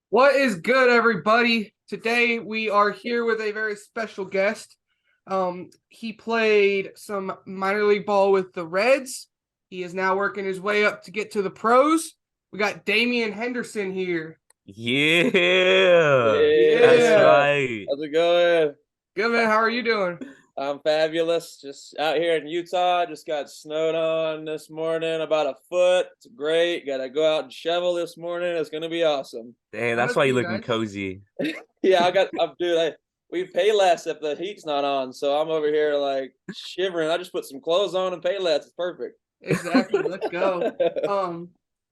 What is good, everybody? Today we are here with a very special guest. He played some minor league ball with the Reds. He is now working his way up to get to the pros. We got Damian Henderson here. Yeah, that's Yeah. Yeah, right. how's it going? Good, man. How are you doing? I'm fabulous. Just out here in Utah. Just got snowed on this morning, about a foot. It's great. Got to go out and shovel this morning. It's gonna be awesome. Hey, Well, that's that's why you're good, looking guys. cozy. Yeah, we pay less if the heat's not on. So I'm over here like shivering. I just put some clothes on and pay less. It's perfect. Exactly. Let's go.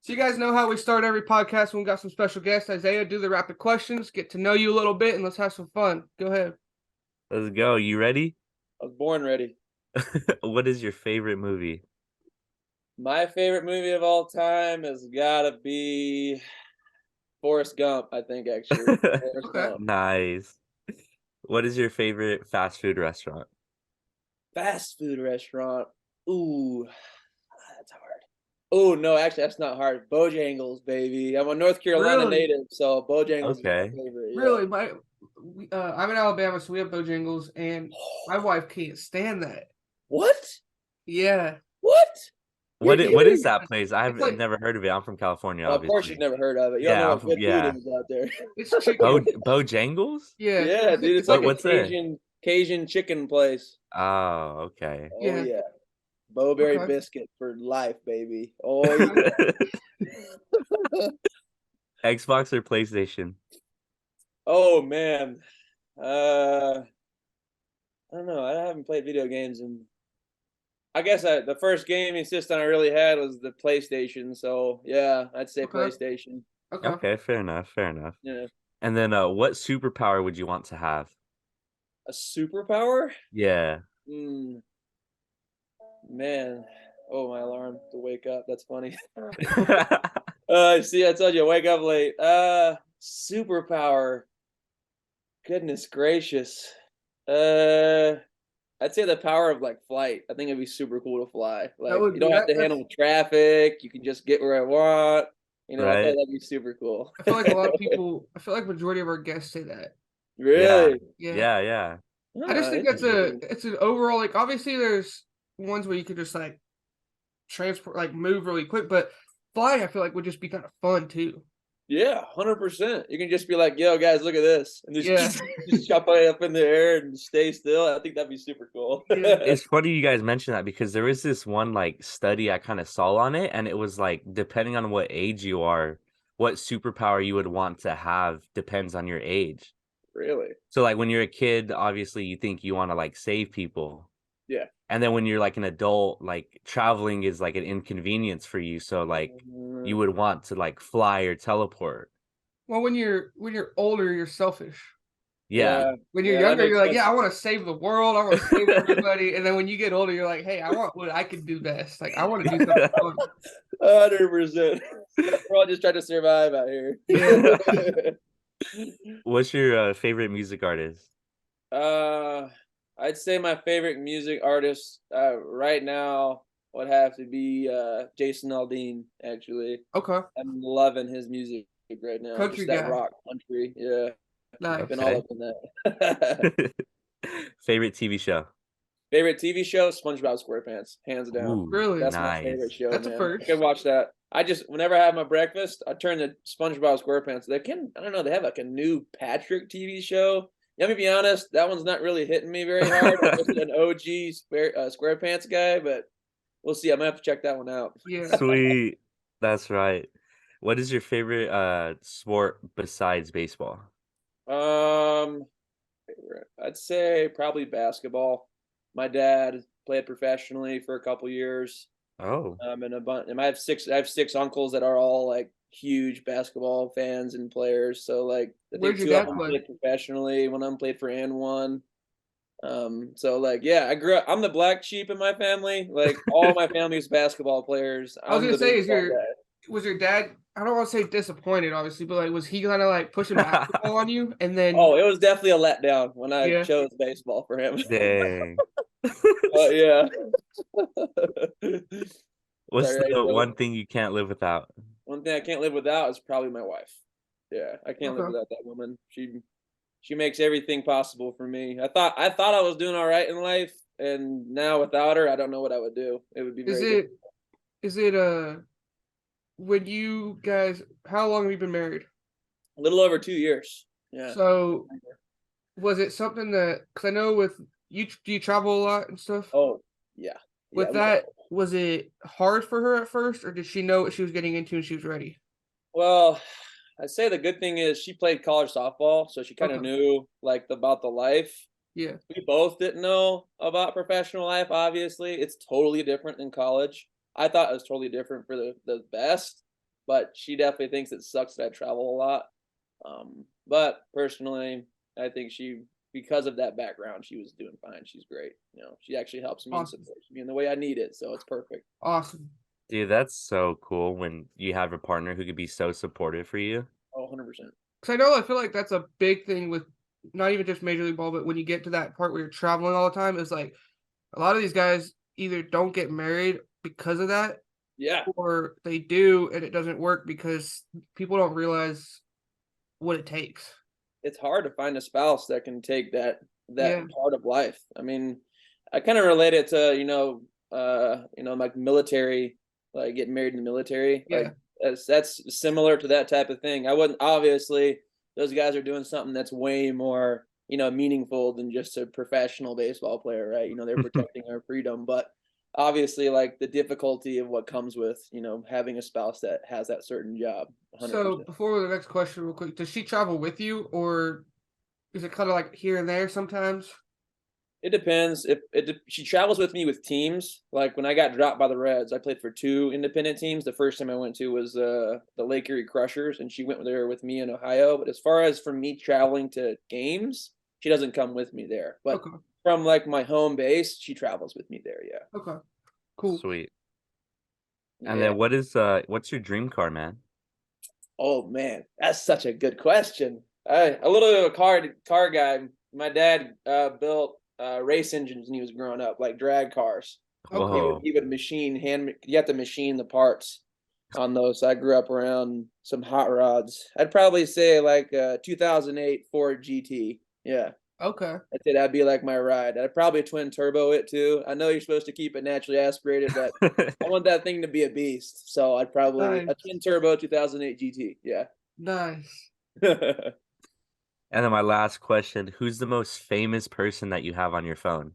So you guys know how we start every podcast when we got some special guests. Isaiah, do the rapid questions, get to know you a little bit, and let's have some fun. Go ahead. Let's go. You ready? I was born ready. What is your favorite movie? My favorite movie of all time has gotta be Forrest Gump, I think actually. Forrest Okay. Gump. Nice. What is your favorite fast food restaurant? Fast food restaurant. Ooh, that's hard. Oh no, actually that's not hard. Bojangles, baby. I'm a North Carolina Really? native, so Bojangles is my Okay. favorite. Yeah. Really, I'm in Alabama, so we have Bojangles, and my wife can't stand that. What? Yeah, What? You're What is kidding? that place? it's I've like never heard of it. I'm from California, Well, of course you've obviously. never heard of it. You don't know Yeah, I'm what from good food yeah. is out there. it's chicken. Bojangles? Yeah, Yeah, dude, it's like a What's there? Cajun chicken place. Oh, okay. Oh yeah. yeah. Bowberry Okay. biscuit for life, baby. Oh Okay. yeah. Xbox or PlayStation? Oh man. Uh I don't know. I haven't played video games in I guess the first gaming system I really had was the PlayStation. So yeah, I'd say Okay. PlayStation. Okay. Okay, fair enough, fair enough. Yeah, And then what superpower would you want to have? a superpower? Yeah. Hmm, man. Oh, my alarm to wake up. That's funny. See, I told you, I wake up late. Superpower. Goodness gracious. Uh, I'd say the power of like flight. I think it'd be super cool to fly. That Like would you be don't have that. to handle traffic. You can just get where I want. I thought Right? that'd be super cool. I feel like a lot of people. I feel like majority of our guests say that. Yeah. Really? Yeah, Yeah, yeah. I just think that's Interesting. it's an overall like. Obviously, there's ones where you could just like transport, like move really quick, but flying, I feel like would just be kind of fun too. Yeah, 100%. You can just be like, "Yo, guys, look at this," and Yeah, just chop it up in the air and stay still. I think that'd be super cool. yeah. It's funny you guys mentioned that because there was this one like study I kind of saw on it, and it was like depending on what age you are, what superpower you would want to have depends on your age. Really? So like when you're a kid, obviously you think you want to like save people. Yeah. And then when you're like an adult, like traveling is like an inconvenience for you. So like Mm, you would want to like fly or teleport. Well, when you're older, you're selfish. Yeah. yeah, When you're yeah, that younger, makes you're like, yeah, sense. I want to save the world. I want to save everybody. And then when you get older, you're like, hey, I want what I can do best. Like, I want to do something fun. 100%. We're all just trying to survive out here. Yeah. What's your favorite music artist? uh, I'd say my favorite music artist right now would have to be Jason Aldean. Actually, Okay. I'm loving his music right now. Country Just that guy. rock country. Yeah, been Nice. all Okay. up in that. Favorite TV show? Favorite TV show? SpongeBob SquarePants, hands down. Ooh, Really? That's my favorite nice. show, That's a man. I first. can watch that. I just whenever I have my breakfast, I turn to SpongeBob SquarePants. I don't know, they have like a new Patrick TV show. Let me be honest, that one's not really hitting me very hard. I'm just an OG SquarePants guy, but we'll see. I'm gonna have to check that one out. Yeah. Sweet. That's right. What is your favorite sport besides baseball? Um, I'd say probably basketball. My dad played professionally for a couple years. Oh, And a bunch. And I have six uncles that are all like huge basketball fans and players. So like I Where'd think your two of dad them play? played professionally. One of them played for and one. So like yeah, I grew up. I'm the black sheep in my family. Like all my family is basketball players. I was I'm gonna the say, baseball guy. was your dad? I don't want to say disappointed, obviously, but like, was he kind of like pushing basketball on you? And then, Oh, it was definitely a letdown when I yeah, chose baseball for him. dang. But yeah. What's Sorry, the one thing you can't live without? one thing I can't live without is probably my wife. Yeah, I can't live Okay. without that woman. She makes everything possible for me. I thought I was doing all right in life, and now without her, I don't know what I would do. It would be Is very difficult. it is it when you guys, how long have you been married? A little over 2 years. Yeah. So was it something that, because I know with you, do you travel a lot and stuff? Oh, yeah. Yeah, With we that, travel. was it hard for her at first, or did she know what she was getting into and she was ready? Well, I'd say the good thing is she played college softball, so she kind of Okay. knew like about the life. Yeah. We both didn't know about professional life, obviously. It's totally different in college. I thought it was totally different for the best, but she definitely thinks it sucks that I travel a lot. But personally, I think because of that background, she was doing fine. She's great. She actually helps me and Awesome. supports me in the way I need it, so it's perfect. Awesome. Dude, that's so cool when you have a partner who could be so supportive for you. Oh, 100%. Because I feel like that's a big thing with not even just Major League Ball, but when you get to that part where you're traveling all the time, is like a lot of these guys either don't get married because of that, Yeah, or they do and it doesn't work because people don't realize what it takes. it's hard to find a spouse that can take that Yeah. part of life. I mean, I kind of relate it to like military, like getting married in the military. Yeah. Like that's similar to that type of thing. I wouldn't obviously those guys are doing something that's way more meaningful than just a professional baseball player, right? They're protecting our freedom, but obviously like the difficulty of what comes with having a spouse that has that certain job. 100%. So before the next question, real quick, does she travel with you, or is it kind of like here and there sometimes? It depends. She travels with me with teams. Like when I got dropped by the Reds, I played for 2 independent teams. The first time I went to was the Lake Erie Crushers, and she went there with me in Ohio. But as far as for me traveling to games, she doesn't come with me there. But Okay. from like my home base, she travels with me there. Yeah. Okay. Cool. Sweet. And Yeah. then what's your dream car, man? Oh man, that's such a good question. A little bit of a car guy. My dad built race engines when he was growing up, like drag cars. Okay. Whoa. He would you have to machine the parts on those. So I grew up around some hot rods. I'd probably say like 2008 Ford GT. Yeah, Okay. I'd say that'd be like my ride. I'd probably twin turbo it too. I know you're supposed to keep it naturally aspirated, but I want that thing to be a beast. So I'd probably Nice. a twin turbo 2008 GT. Yeah. Nice. And then my last question, who's the most famous person that you have on your phone?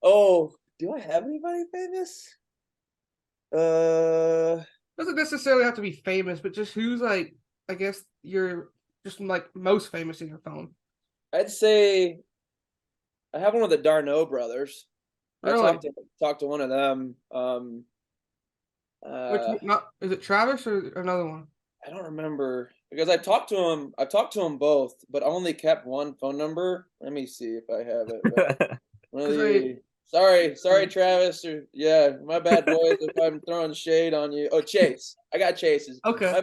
Oh, do I have anybody famous? Doesn't necessarily have to be famous, but just who's like, I guess you're just like most famous in your phone. I'd say I have one of the Darno brothers. I Really? talked to one of them. Which Uh, not is it Travis or another one? I don't remember because I talked to him. I talked to him both, but I only kept one phone number. Let me see if I have it. One of 'Cause the sorry, Travis. Yeah, my bad, boys. If I'm throwing shade on you. Oh, Chase. I got Chase's. Okay.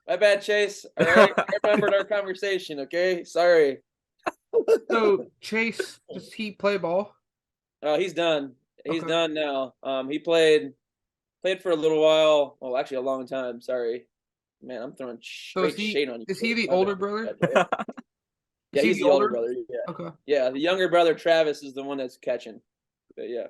My bad, Chase. All right, I remembered our conversation. Okay, sorry. So Chase, does he play ball? Oh, he's done. He's Okay. done now. He played for a little while. Well, actually, a long time. Sorry, man. I'm throwing So straight shade on you. is he Chase. the My bad. older brother? My bad. Is Yeah, he he's the the older older? brother. Yeah, Okay. yeah. The younger brother, Travis, is the one that's catching. But yeah.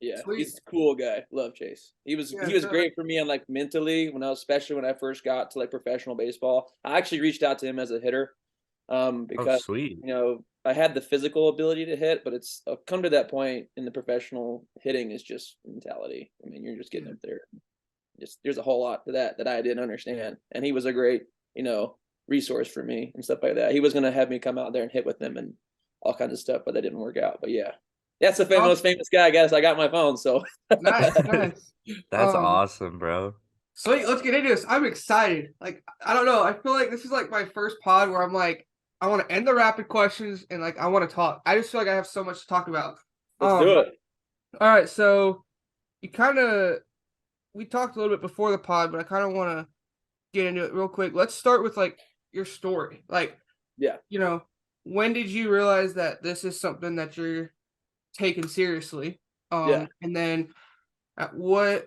Yeah, Sweet. he's a cool guy. Love Chase. He was Yeah, so great for me on like mentally especially when I first got to like professional baseball. I actually reached out to him as a hitter, Oh, because sweit. I had the physical ability to hit, but it's come to that point in the professional hitting is just mentality. I mean, you're just getting up there. Just there's a whole lot to that I didn't understand, and he was a great resource for me and stuff like that. He was gonna have me come out there and hit with them and all kinds of stuff, but that didn't work out. But yeah. That's the most famous guy, I guess. I got my phone, so nice, nice. That's awesome, bro. Sweet, let's get into this. I'm excited. Like, I don't know. I feel like this is like my first pod where I'm like, I want to end the rapid questions and like I want to talk. I just feel like I have so much to talk about. Let's do it. All right, so we talked a little bit before the pod, but I kind of want to get into it real quick. Let's start with like your story. Like, yeah, when did you realize that this is something that you're taken seriously? Yeah. And then at what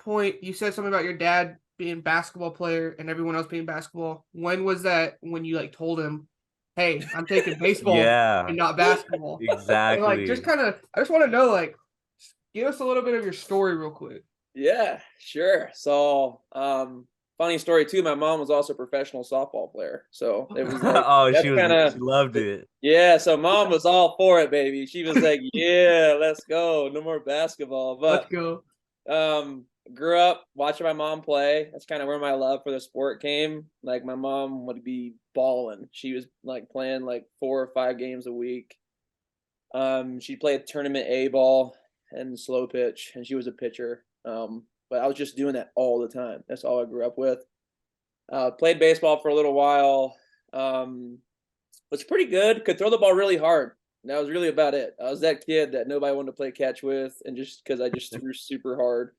point you said something about your dad being basketball player and everyone else being basketball, when was that when you like told him, hey, I'm taking baseball Yeah, and not basketball? And like just exactly. kind of I just want to know, like, give us a little bit of your story real quick. Yeah, sure. So, funny story too. My mom was also a professional softball player, so it was like Oh, that's kind she of loved it. yeah. So mom was all for it, baby. She was like, "Yeah, let's go. No more basketball." Let's But go. grew up watching my mom play. That's kind of where my love for the sport came. Like my mom would be balling. She was like playing like 4 or 5 games a week. She played tournament A ball and slow pitch, and she was a pitcher. But I was just doing that all the time. That's all I grew up with. Played baseball for a little while. Was pretty good. Could throw the ball really hard. And that was really about it. I was that kid that nobody wanted to play catch with, and just because I just threw super hard.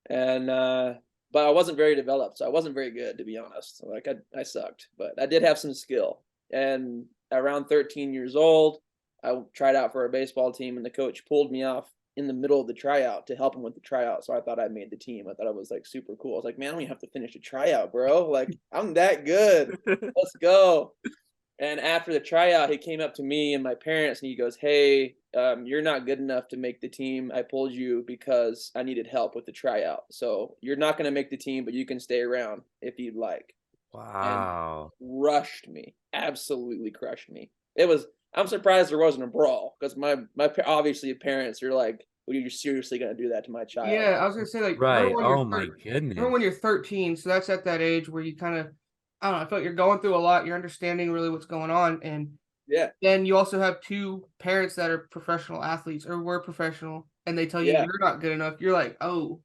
And but I wasn't very developed, so I wasn't very good, to be honest. Like I sucked, but I did have some skill. And around 13 years old, I tried out for a baseball team, and the coach pulled me off in the middle of the tryout to help him with the tryout. So I thought I made the team. I thought it was like super cool. I was like, man, I don't even have to finish a tryout, bro. Like I'm that good. Let's go. And after the tryout, he came up to me and my parents and he goes, hey, you're not good enough to make the team. I pulled you because I needed help with the tryout. So you're not going to make the team, but you can stay around if you'd like. And Wow. crushed me, absolutely crushed me. I'm surprised there wasn't a brawl because my obviously parents are like, well, you're seriously going to do that to my child? Yeah, I was gonna say, like, Right. Oh my remember when goodness. you're 13, so that's at that age where you kind of, I don't know, I feel like you're going through a lot, you're understanding really what's going on, and Yeah. then you also have two parents that are professional athletes or were professional, and they tell you Yeah. you're not good enough. You're like, oh,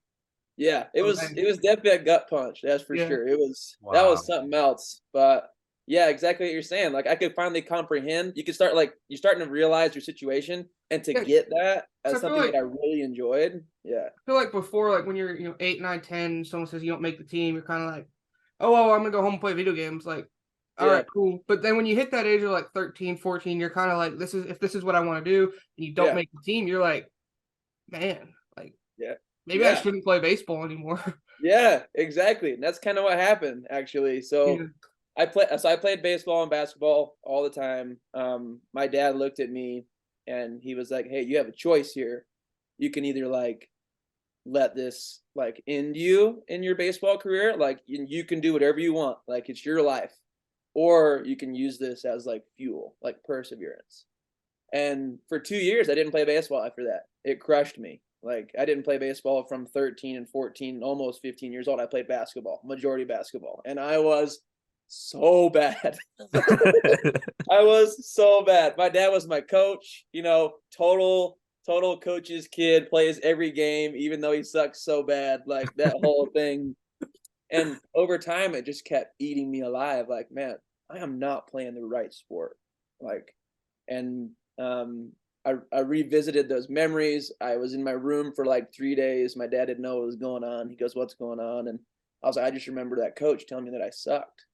Yeah, it oh was dang. it was definitely a gut punch, that's for Yeah, sure. That Wow. was something else. But yeah, exactly what you're saying. Like I could finally comprehend. You could start like you're starting to realize your situation and to yeah. get that So as something that I really enjoyed. Yeah. I feel like before, like when you're 8, 9, 10, someone says you don't make the team, you're kind of like, oh, well, I'm gonna go home and play video games. Like, all Yeah. right, cool. But then when you hit that age of like 13, 14, you're kind of like, this is what I want to do, and you don't Yeah. make the team, you're like, man, like Yeah. maybe I Yeah. shouldn't play baseball anymore. Yeah, exactly. And that's kind of what happened actually. Yeah. I played baseball and basketball all the time. My dad looked at me and he was like, "Hey, you have a choice here. You can either like let this like end you in your baseball career, like you can do whatever you want, like it's your life, or you can use this as like fuel, like perseverance." And for 2 years I didn't play baseball after that. It crushed me. Like I didn't play baseball from 13 and 14, almost 15 years old. I played basketball, majority basketball, and I was so bad. I was so bad. My dad was my coach, total coach's kid, plays every game, even though he sucks so bad, like that whole thing. And over time, it just kept eating me alive. Like, man, I am not playing the right sport. Like, and I revisited those memories. I was in my room for like 3 days. My dad didn't know what was going on. He goes, "What's going on?" And I was like, "I just remember that coach telling me that I sucked."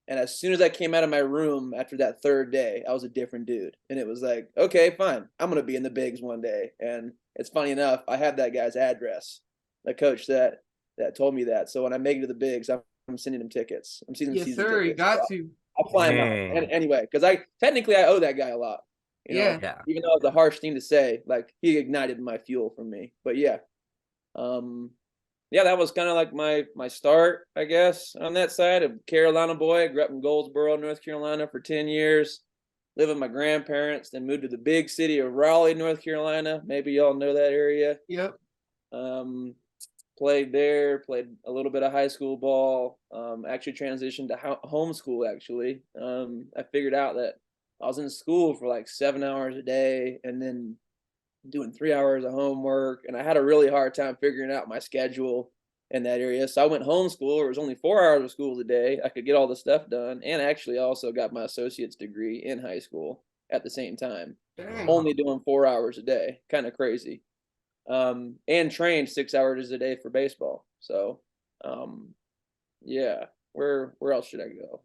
And as soon as I came out of my room after that third day, I was a different dude. And it was like, okay, fine. I'm going to be in the bigs one day. And it's funny enough, I have that guy's address, the coach that told me that. So when I make it to the bigs, I'm sending him tickets. I'm sending him Yes, season sir. You tickets. So got to. I'll fly him out. And Dang. anyway, because I owe that guy a lot. Yeah. Yeah. Even though it's a harsh thing to say, like he ignited my fuel from me. But yeah. Yeah, that was kind of like my start, I guess, on that side. Of Carolina boy. I grew up in Goldsboro, North Carolina for 10 years. Lived with my grandparents, then moved to the big city of Raleigh, North Carolina. Maybe y'all know that area. Yep. Played there, played a little bit of high school ball. Actually transitioned to homeschool, actually. I figured out that I was in school for like 7 hours a day and then doing 3 hours of homework, and I had a really hard time figuring out my schedule in that area. So I went homeschool, where it was only 4 hours of school a day. I could get all the stuff done, and actually also got my associate's degree in high school at the same time, Dang. only doing 4 hours a day. Kind of crazy. And trained 6 hours a day for baseball. So, yeah. Where else should I go?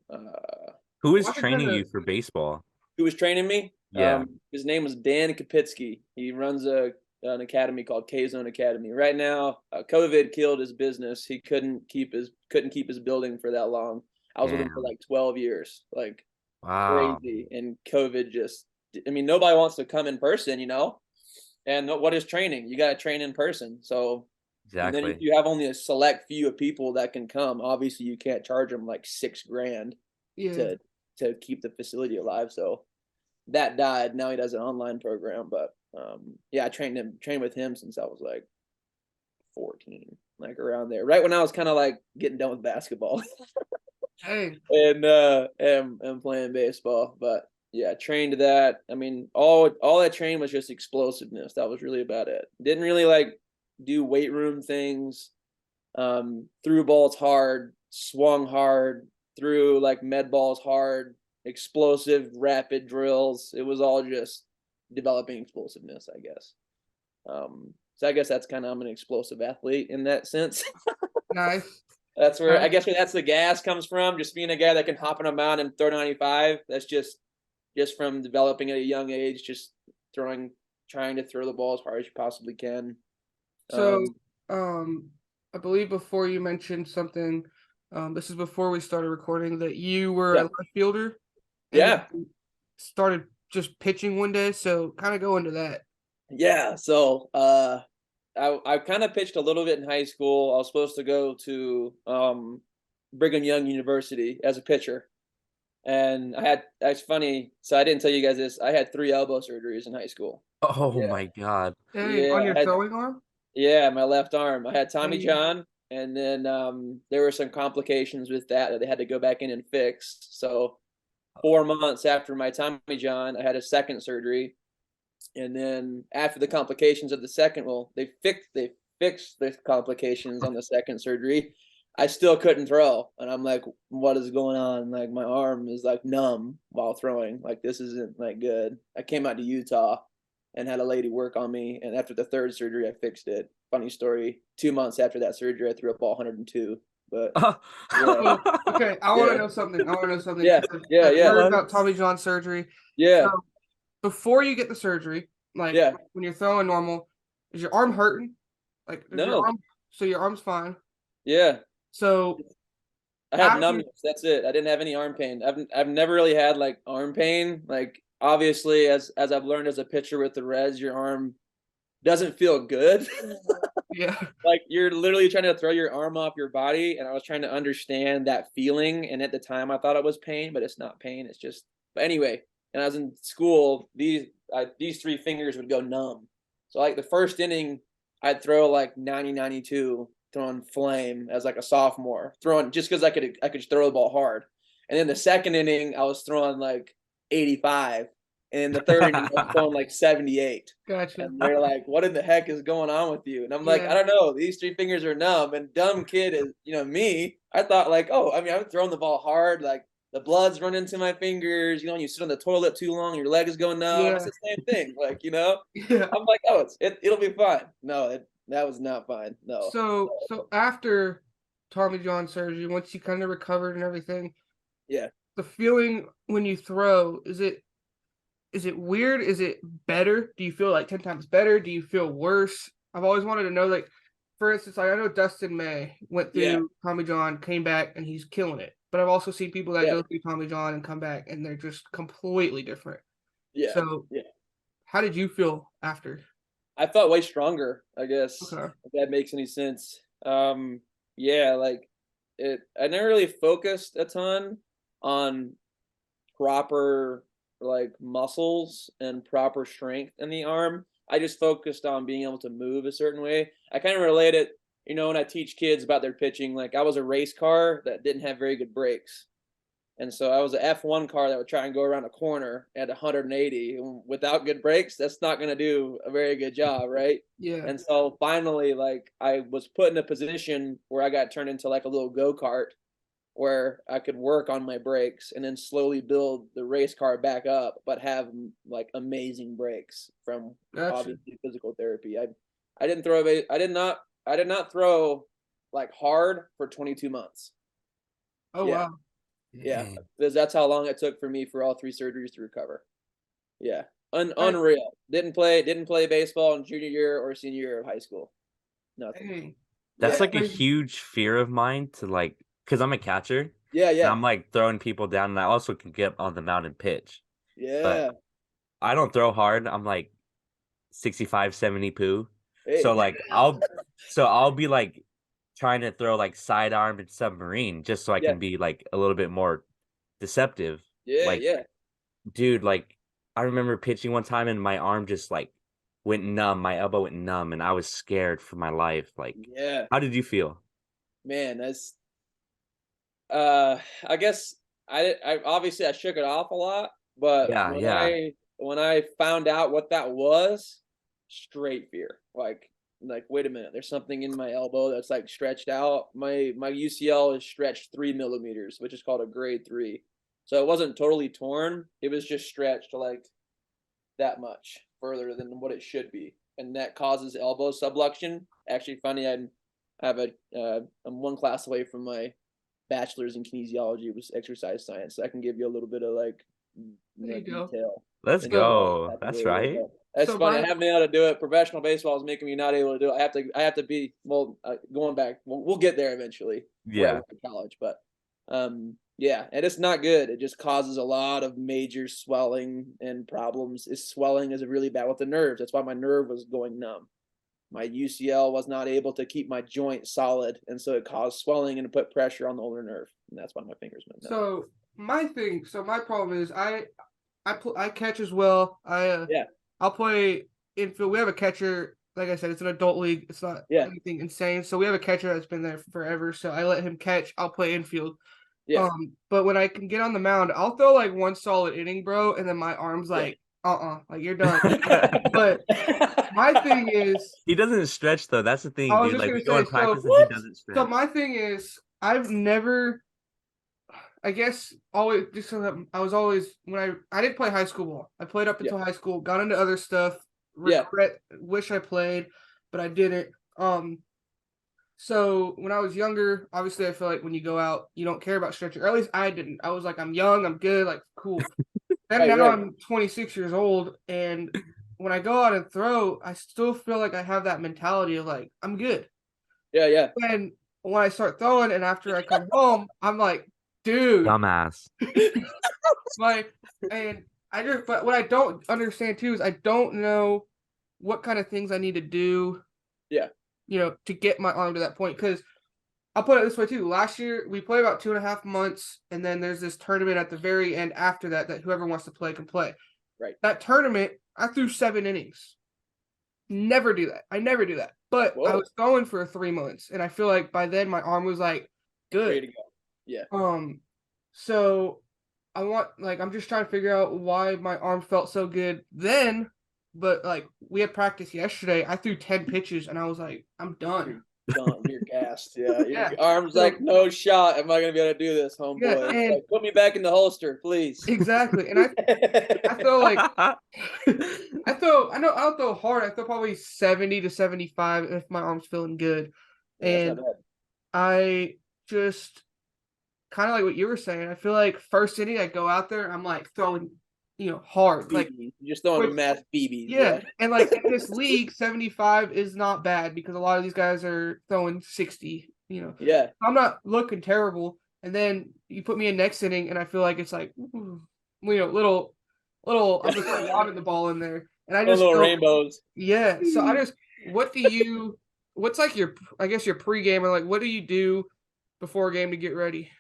Who is Wanted to training know- you for baseball? Who was training me? Yeah. His name was Dan Kapitsky. He runs a an academy called K-Zone Academy. Right now, COVID killed his business. He couldn't keep his building for that long. I was with him for Damn. like 12 years, like Wow. crazy. And COVID just, I mean, nobody wants to come in person, you know? And what is training? You got to train in person. So, and then if Exactly. you have only a select few of people that can come, obviously you can't charge them like $6,000 Yeah. to keep the facility alive. So that died. Now he does an online program, but yeah, I trained with him since I was like 14, like around there, right when I was kind of like getting done with basketball Hey. and playing baseball. But yeah, trained that. I mean, all I trained was just explosiveness. That was really about it. Didn't really like do weight room things. Threw balls hard, swung hard, threw like med balls hard, explosive, rapid drills. It was all just developing explosiveness, I guess. So I guess that's kind of, I'm an explosive athlete in that sense. Nice. That's where I Nice. guess where that's the gas comes from. Just being a guy that can hop on a mountain and throw 95. That's just from developing at a young age, just trying to throw the ball as hard as you possibly can. So, I believe before you mentioned something, this is before we started recording, that you were a Yeah. left fielder and Yeah. then started just pitching one day. So, kind of go into that. Yeah. So, I kind of pitched a little bit in high school. I was supposed to go to Brigham Young University as a pitcher. And that's funny. So I didn't tell you guys this. I had 3 elbow surgeries in high school. Oh Yeah. my God. Dang, Yeah. on your throwing arm? Yeah, my left arm. I had Tommy Dang. John, and then there were some complications with that they had to go back in and fix. So 4 months after my Tommy John, I had a second surgery. And then after the complications of the second, well, they fixed the complications on the second surgery. I still couldn't throw, and I'm like, what is going on? Like my arm is like numb while throwing. Like this isn't like good. I came out to Utah and had a lady work on me, and after the third surgery, I fixed it. Funny story. 2 months after that surgery, I threw a ball 102. But yeah, Oh, okay, I want to yeah, know something. I want to know something. yeah, yeah, I've yeah, heard about Tommy John surgery. yeah, So, before you get the surgery, like yeah. when you're throwing normal, is your arm hurting? Like, does your No, arm? So your arm's fine. yeah. So I had after, numbness. That's it. I didn't have any arm pain. I've never really had like arm pain. Like obviously, as I've learned as a pitcher with the Reds, your arm doesn't feel good. yeah, Like you're literally trying to throw your arm off your body, and I was trying to understand that feeling. And at the time, I thought it was pain, but it's not pain. It's just. But anyway, and I was in school. These 3 fingers would go numb. So like the first inning, I'd throw like 90-92. Throwing flame as like a sophomore, throwing just because I could throw the ball hard. And then the second inning, I was throwing like 85. And in the third inning, I was throwing like 78. gotcha. And they're like, what in the heck is going on with you? And I'm like, Yeah. I don't know. These 3 fingers are numb. And dumb kid is, me. I thought like, oh, I mean, I'm throwing the ball hard. Like the blood's running to my fingers. When you sit on the toilet too long, your leg is going numb. Yeah. It's the same thing. Like, Yeah. I'm like, oh, it'll be fine. No, that was not fine. No. So after Tommy John surgery, once you kind of recovered and everything, Yeah. the feeling when you throw, is it weird? Is it better? Do you feel like 10 times better? Do you feel worse? I've always wanted to know, like, for instance, like I know Dustin May went through Tommy John, came back, and he's killing it. But I've also seen people that go through Tommy John and come back, and they're just completely different. Yeah. So, how did you feel after? I felt way stronger, I guess. Okay. If that makes any sense. Yeah, like I never really focused a ton on proper like muscles and proper strength in the arm. I just focused on being able to move a certain way. I kind of relate it, when I teach kids about their pitching, like I was a race car that didn't have very good brakes. And so I was an F1 car that would try and go around a corner at 180. Without good brakes, that's not going to do a very good job, right? Yeah. And so finally, like I was put in a position where I got turned into like a little go-kart where I could work on my brakes and then slowly build the race car back up, but have like amazing brakes from obviously physical therapy. I did not throw like hard for 22 months. Oh, Yeah. wow. Yeah, because that's how long it took for me for all 3 surgeries to recover. Yeah. Unreal. Didn't play baseball in junior year or senior year of high school. Nothing. Dang. That's Yeah. like a huge fear of mine to like, because I'm a catcher. Yeah, And yeah. I'm like throwing people down, and I also can get on the mound and pitch. Yeah. I don't throw hard. I'm like 65, 70 poo. Hey. So like I'll be like trying to throw like sidearm and submarine just so I Yeah. can be like a little bit more deceptive. Yeah, Like, yeah. dude, like I remember pitching one time and my arm just like went numb. My elbow went numb and I was scared for my life. Like, Yeah. how did you feel? Man, that's I guess I obviously I shook it off a lot, but Yeah, yeah. when I found out what that was, straight fear. Like wait a minute, there's something in my elbow that's like stretched out. My UCL is stretched 3 millimeters, which is called a grade 3. So it wasn't totally torn. It was just stretched like that much further than what it should be, and that causes elbow subluxation. Actually, funny, I have I'm one class away from my bachelor's in kinesiology. It was exercise science. So I can give you a little bit of like There you go. detail. Let's into go. that That's area, right. but that's So funny. my- I haven't been able to do it. Professional baseball is making me not able to do it. I have to be going back. We'll get there eventually. Where I Yeah. went to college, but yeah, and it's not good. It just causes a lot of major swelling and problems. Swelling is really bad with the nerves. That's why my nerve was going numb. My UCL was not able to keep my joint solid, and so it caused swelling and put pressure on the ulnar nerve, and that's why my fingers went numb. So my problem is I catch as well. I'll play infield. We have a catcher. Like I said, it's an adult league. It's not anything insane. So we have a catcher that's been there forever. So I let him catch. I'll play infield. Yeah. But when I can get on the mound, I'll throw like one solid inning, bro, and then my arm's like, like you're done. But my thing is, he doesn't stretch though. That's the thing, I was dude. just Like gonna we go in say, practice so and he doesn't stretch. So my thing is, I've never, I guess, always just I was always when I didn't play high school ball. I played up until high school, got into other stuff. Wish I played, but I didn't. So when I was younger, obviously I feel like when you go out, you don't care about stretching. Or at least I didn't. I was like, I'm young, I'm good, like cool. Then now I'm 26 years old, and when I go out and throw, I still feel like I have that mentality of like, I'm good. Yeah, yeah. And when I start throwing and after I come home, I'm like, dude. Dumbass. But what I don't understand too is I don't know what kind of things I need to do. Yeah. To get my arm to that point. Because I'll put it this way too. Last year we played about 2.5 months, and then there's this tournament at the very end after that whoever wants to play can play. Right. That tournament, I threw 7 innings. Never do that. I never do that. But I was going for 3 months, and I feel like by then my arm was like good. Ready to go. Yeah. So I'm just trying to figure out why my arm felt so good then. But like we had practice yesterday, I threw 10 pitches and I was like, I'm done. You're gassed. Yeah. Your arm's like, no shot. Am I gonna be able to do this, homeboy? Yeah, like, put me back in the holster, please. Exactly. And I throw like I don't throw hard. I throw probably 70 to 75 if my arm's feeling good. And I just kind of like what you were saying. I feel like first inning I go out there, I'm like throwing hard. Like you're just throwing mass BBs. Yeah. And like in this league, 75 is not bad because a lot of these guys are throwing 60, Yeah. I'm not looking terrible. And then you put me in next inning and I feel like it's like little I'm just like lobbing the ball in there. And I just little rainbows. Yeah. So what's like your pregame, or like what do you do before a game to get ready?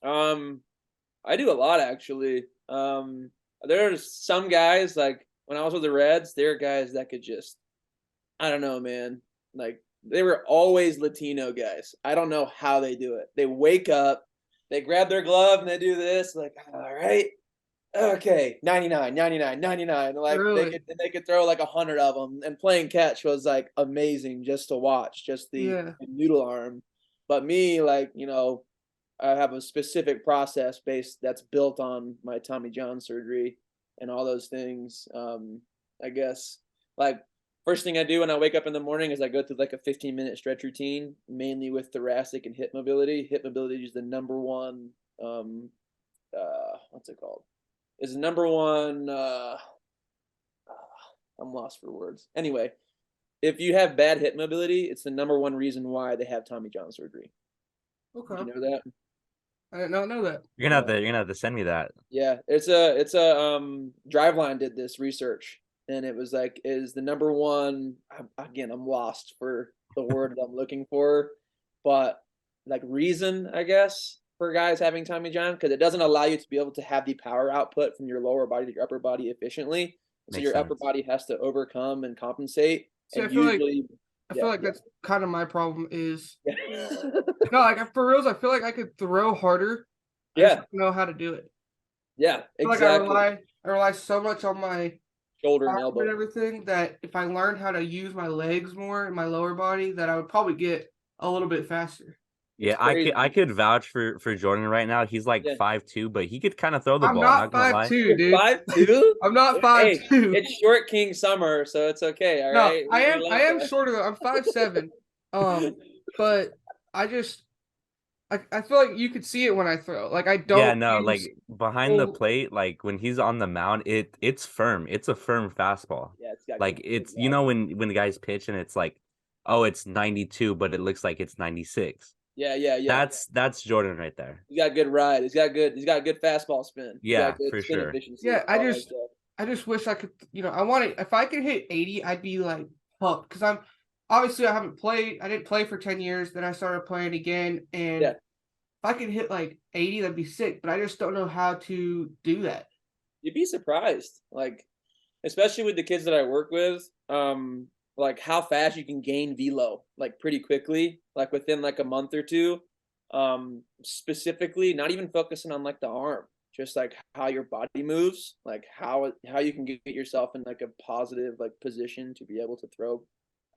I do a lot actually. There are some guys, like when I was with the Reds, there are guys that could just, I don't know, man. Like they were always Latino guys. I don't know how they do it. They wake up, they grab their glove and they do this, like, all right, okay, 99. Like Really? they could throw like 100 of them, and playing catch was like amazing just to watch, just the noodle arm. But me, like, I have a specific process that's built on my Tommy John surgery and all those things. I guess like first thing I do when I wake up in the morning is I go through like a 15-minute stretch routine, mainly with thoracic and hip mobility. Hip mobility is the number one, what's it called? Is the number one I'm lost for words. Anyway, if you have bad hip mobility, it's the number 1 reason why they have Tommy John surgery. Okay. Did you know that? I did not know that. You're gonna have to send me that. Yeah, it's a Driveline did this research, and it was like is the number 1. Again, I'm lost for the word that I'm looking for, but like reason, I guess, for guys having Tommy John, because it doesn't allow you to be able to have the power output from your lower body to your upper body efficiently. So Makes your upper sense. body has to overcome and compensate. See, And I feel usually, like that's kind of my problem is yeah. no, like for reals, I feel like I could throw harder. I Yeah. just don't know how to do it. Yeah, I feel like exactly. I rely so much on my Shoulder and arm elbow. and everything that if I learned how to use my legs more and my lower body, that I would probably get a little bit faster. Yeah, Crazy. I could vouch for Jordan right now. He's like Yeah. 5'2", but he could kind of throw the I'm ball. not Not gonna lie. 5'2", dude. 5'2"? I'm not Hey, 5'2". it's short king summer, so it's okay. All No, right. I We am love shorter though. I'm 5'7". But I just I feel like you could see it when I throw. Like I don't Yeah, no, use like behind the plate, like when he's on the mound, it's firm. It's a firm fastball. Yeah, it's got Like good it's ride. when the guys pitch and it's like, oh, it's 92, but it looks like it's 96. Yeah. That's Jordan right there. He's got good ride. He's got good fastball spin. He's Yeah, got good for spin sure. efficiency. Yeah, all that stuff. I just wish I could, I want to, if I could hit 80, I'd be like pumped because obviously I didn't play for 10 years. Then I started playing again. And if I could hit like 80, that'd be sick, but I just don't know how to do that. You'd be surprised. Like, especially with the kids that I work with, like how fast you can gain velo, like pretty quickly, like within like a month or two. Specifically, not even focusing on like the arm, just like how your body moves, like how you can get yourself in like a positive like position to be able to throw,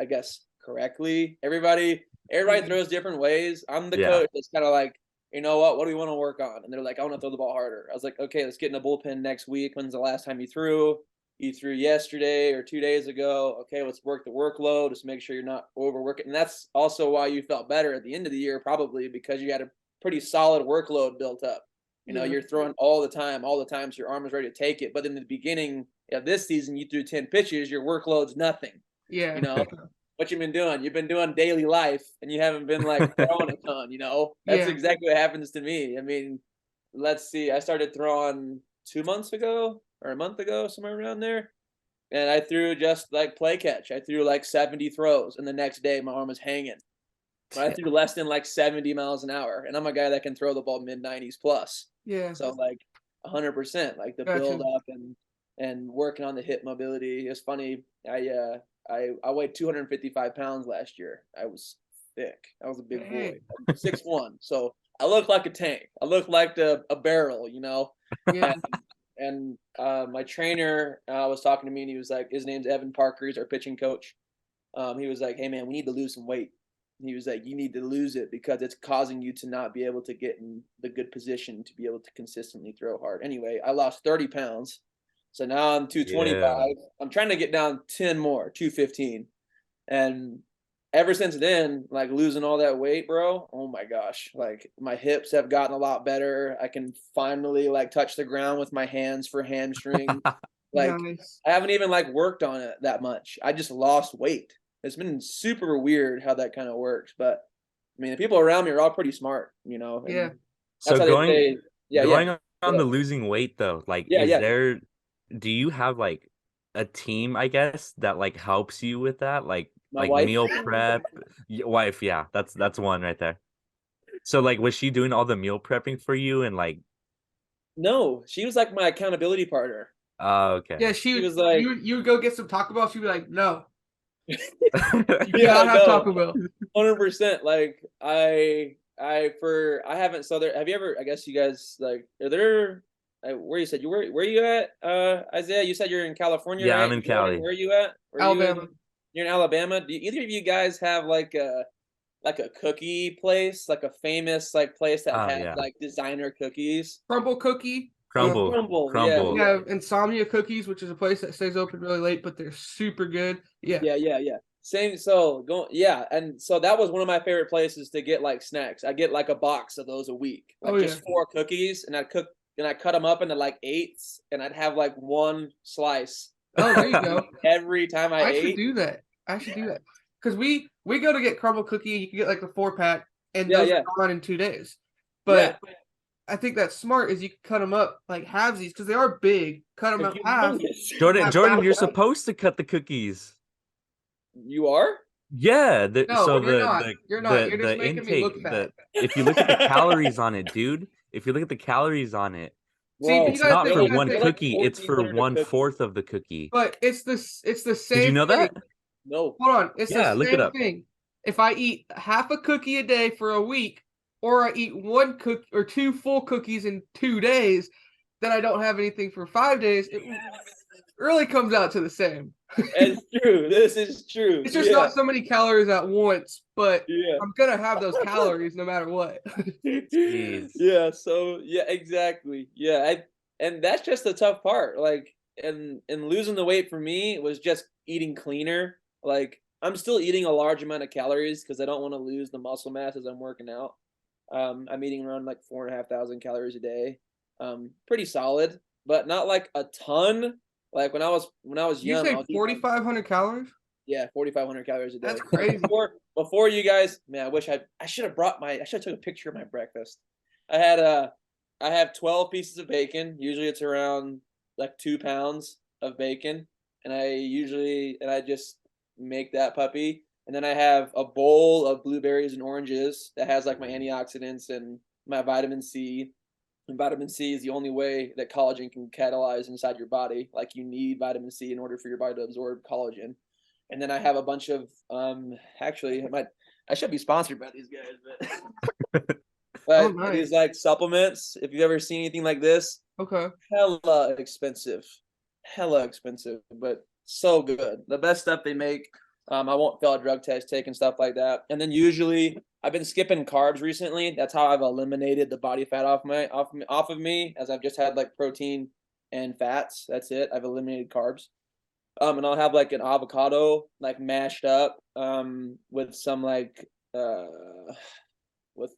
I guess, correctly. Everybody throws different ways. I'm the coach that's kind of like, you know what do we want to work on? And they're like, I want to throw the ball harder. I was like, okay, let's get in a bullpen next week. When's the last time you threw? You threw yesterday or 2 days ago. Okay, let's work the workload. Just make sure you're not overworking. And that's also why you felt better at the end of the year, probably because you had a pretty solid workload built up. You're throwing all the time, so your arm is ready to take it. But in the beginning of this season, you threw 10 pitches, your workload's nothing. Yeah. What you've been doing? You've been doing daily life, and you haven't been like throwing a ton. That's exactly what happens to me. I mean, let's see. I started throwing 2 months ago or a month ago, somewhere around there, and I threw just like play catch. I threw like 70 throws, and the next day my arm was hanging. But I threw less than like 70 miles an hour, and I'm a guy that can throw the ball mid-90s plus. Yeah. So like 100%, like the build up and working on the hip mobility. It's funny. I weighed 255 pounds last year. I was thick. I was a big boy. I'm 6'1", so I look like a tank. I look like a barrel, Yeah. And my trainer was talking to me, and he was like, his name's Evan Parker. He's our pitching coach. He was like, hey, man, we need to lose some weight. He was like, you need to lose it because it's causing you to not be able to get in the good position to be able to consistently throw hard. Anyway, I lost 30 pounds. So now I'm 225. Yeah. I'm trying to get down 10 more, 215. And ever since then, like losing all that weight, bro, oh my gosh, like my hips have gotten a lot better. I can finally like touch the ground with my hands for hamstring. Like nice. I haven't even like worked on it that much. I just lost weight. It's been super weird how that kind of works. But I mean, the people around me are all pretty smart, Yeah. So going yeah. on the losing weight though, like do you have like a team, I guess, that like helps you with that? Like My wife. Meal prep, wife, yeah, that's one right there. So like was she doing all the meal prepping for you and like No, she was like my accountability partner. Oh, okay. Yeah, she was like you would go get some Taco Bell, she'd be like, no. You cannot have Taco Bell. 100%. Like I haven't. So there. Have you ever? I guess you guys like. Are there? Where you said you where you at? Isaiah, you said you're in California, Yeah, right? I'm in Cali. Where are you at? Alabama. You're in Alabama. Do either of you guys have like a cookie place, like a famous like place that has like designer cookies? Crumble cookie. Crumble. We have Insomnia Cookies, which is a place that stays open really late, but they're super good. Yeah. Same. So and so that was one of my favorite places to get like snacks. I get like a box of those a week, like just 4 cookies, and I cut them up into like 8s, and I'd have like one slice Oh, there you go. Every time I should ate. do that. I should do that. Because we go to get crumble cookie, you can get like the 4-pack, and Yeah, those yeah. are gone in 2 days. But I think that's smart is you can cut them up like halvesies because they are big. Cut them up half. Jordan, half Jordan, pound. you're supposed to cut the cookies. You are? Yeah, No, so you're not. You're not. You're just the making me look intake, fat. if you look at the calories on it, dude, if you look at the calories on it, See, Whoa. you it's gotta not think, for you gotta one think. cookie, it's for 1,400 a cookie. 1/4 of the cookie. But it's the Did same you know thing. that? No. Hold on, it's Yeah, the look it same up. thing. If I eat half a cookie a day for a week, or I eat 1 cookie or 2 full cookies in 2 days, then I don't have anything for 5 days. It really comes out to the same. It's true. This is true. It's just not so many calories at once, but Yeah. I'm gonna have those calories no matter what. Jeez. Yeah. So yeah, exactly. Yeah. And that's just the tough part. Like, and losing the weight for me was just eating cleaner. Like, I'm still eating a large amount of calories because I don't want to lose the muscle mass as I'm working out. I'm eating around like 4,500 calories a day. Pretty solid, but not like a ton. Like when I was You young, I say was eating 4,500 calories? yeah, 4,500 calories a day. That's crazy. Before you guys, man, I should have took a picture of my breakfast. I have 12 pieces of bacon. Usually it's around like 2 pounds of bacon, and I just make that puppy. And then I have a bowl of blueberries and oranges that has like my antioxidants and my vitamin C. And vitamin C is the only way that collagen can catalyze inside your body. Like, you need vitamin C in order for your body to absorb collagen. And then I have a bunch of actually I should be sponsored by these guys, but Oh, nice. these like supplements, if you've ever seen anything like this, Okay. hella expensive, but so good. The best stuff they make. I won't fail a drug test, taking stuff like that. And then usually I've been skipping carbs recently. That's how I've eliminated the body fat off of me, as I've just had like protein and fats. That's it. I've eliminated carbs. And I'll have like an avocado like mashed up with some like with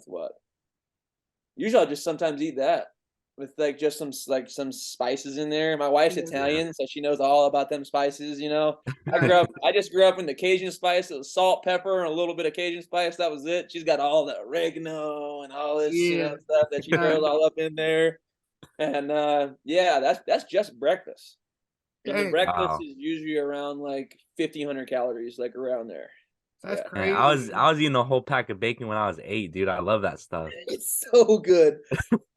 what? Usually I'll just sometimes eat that with like just some spices in there. My wife's Italian, so she knows all about them spices, you know. I just grew up in the Cajun spice. It was salt, pepper, and a little bit of Cajun spice. That was it. She's got all the oregano and all this stuff that she throws all up in there. And that's just breakfast. And the breakfast is usually around like 1,500 calories, like around there. That's Man, crazy. I was eating a whole pack of bacon when I was 8, dude. I love that stuff. It's so good.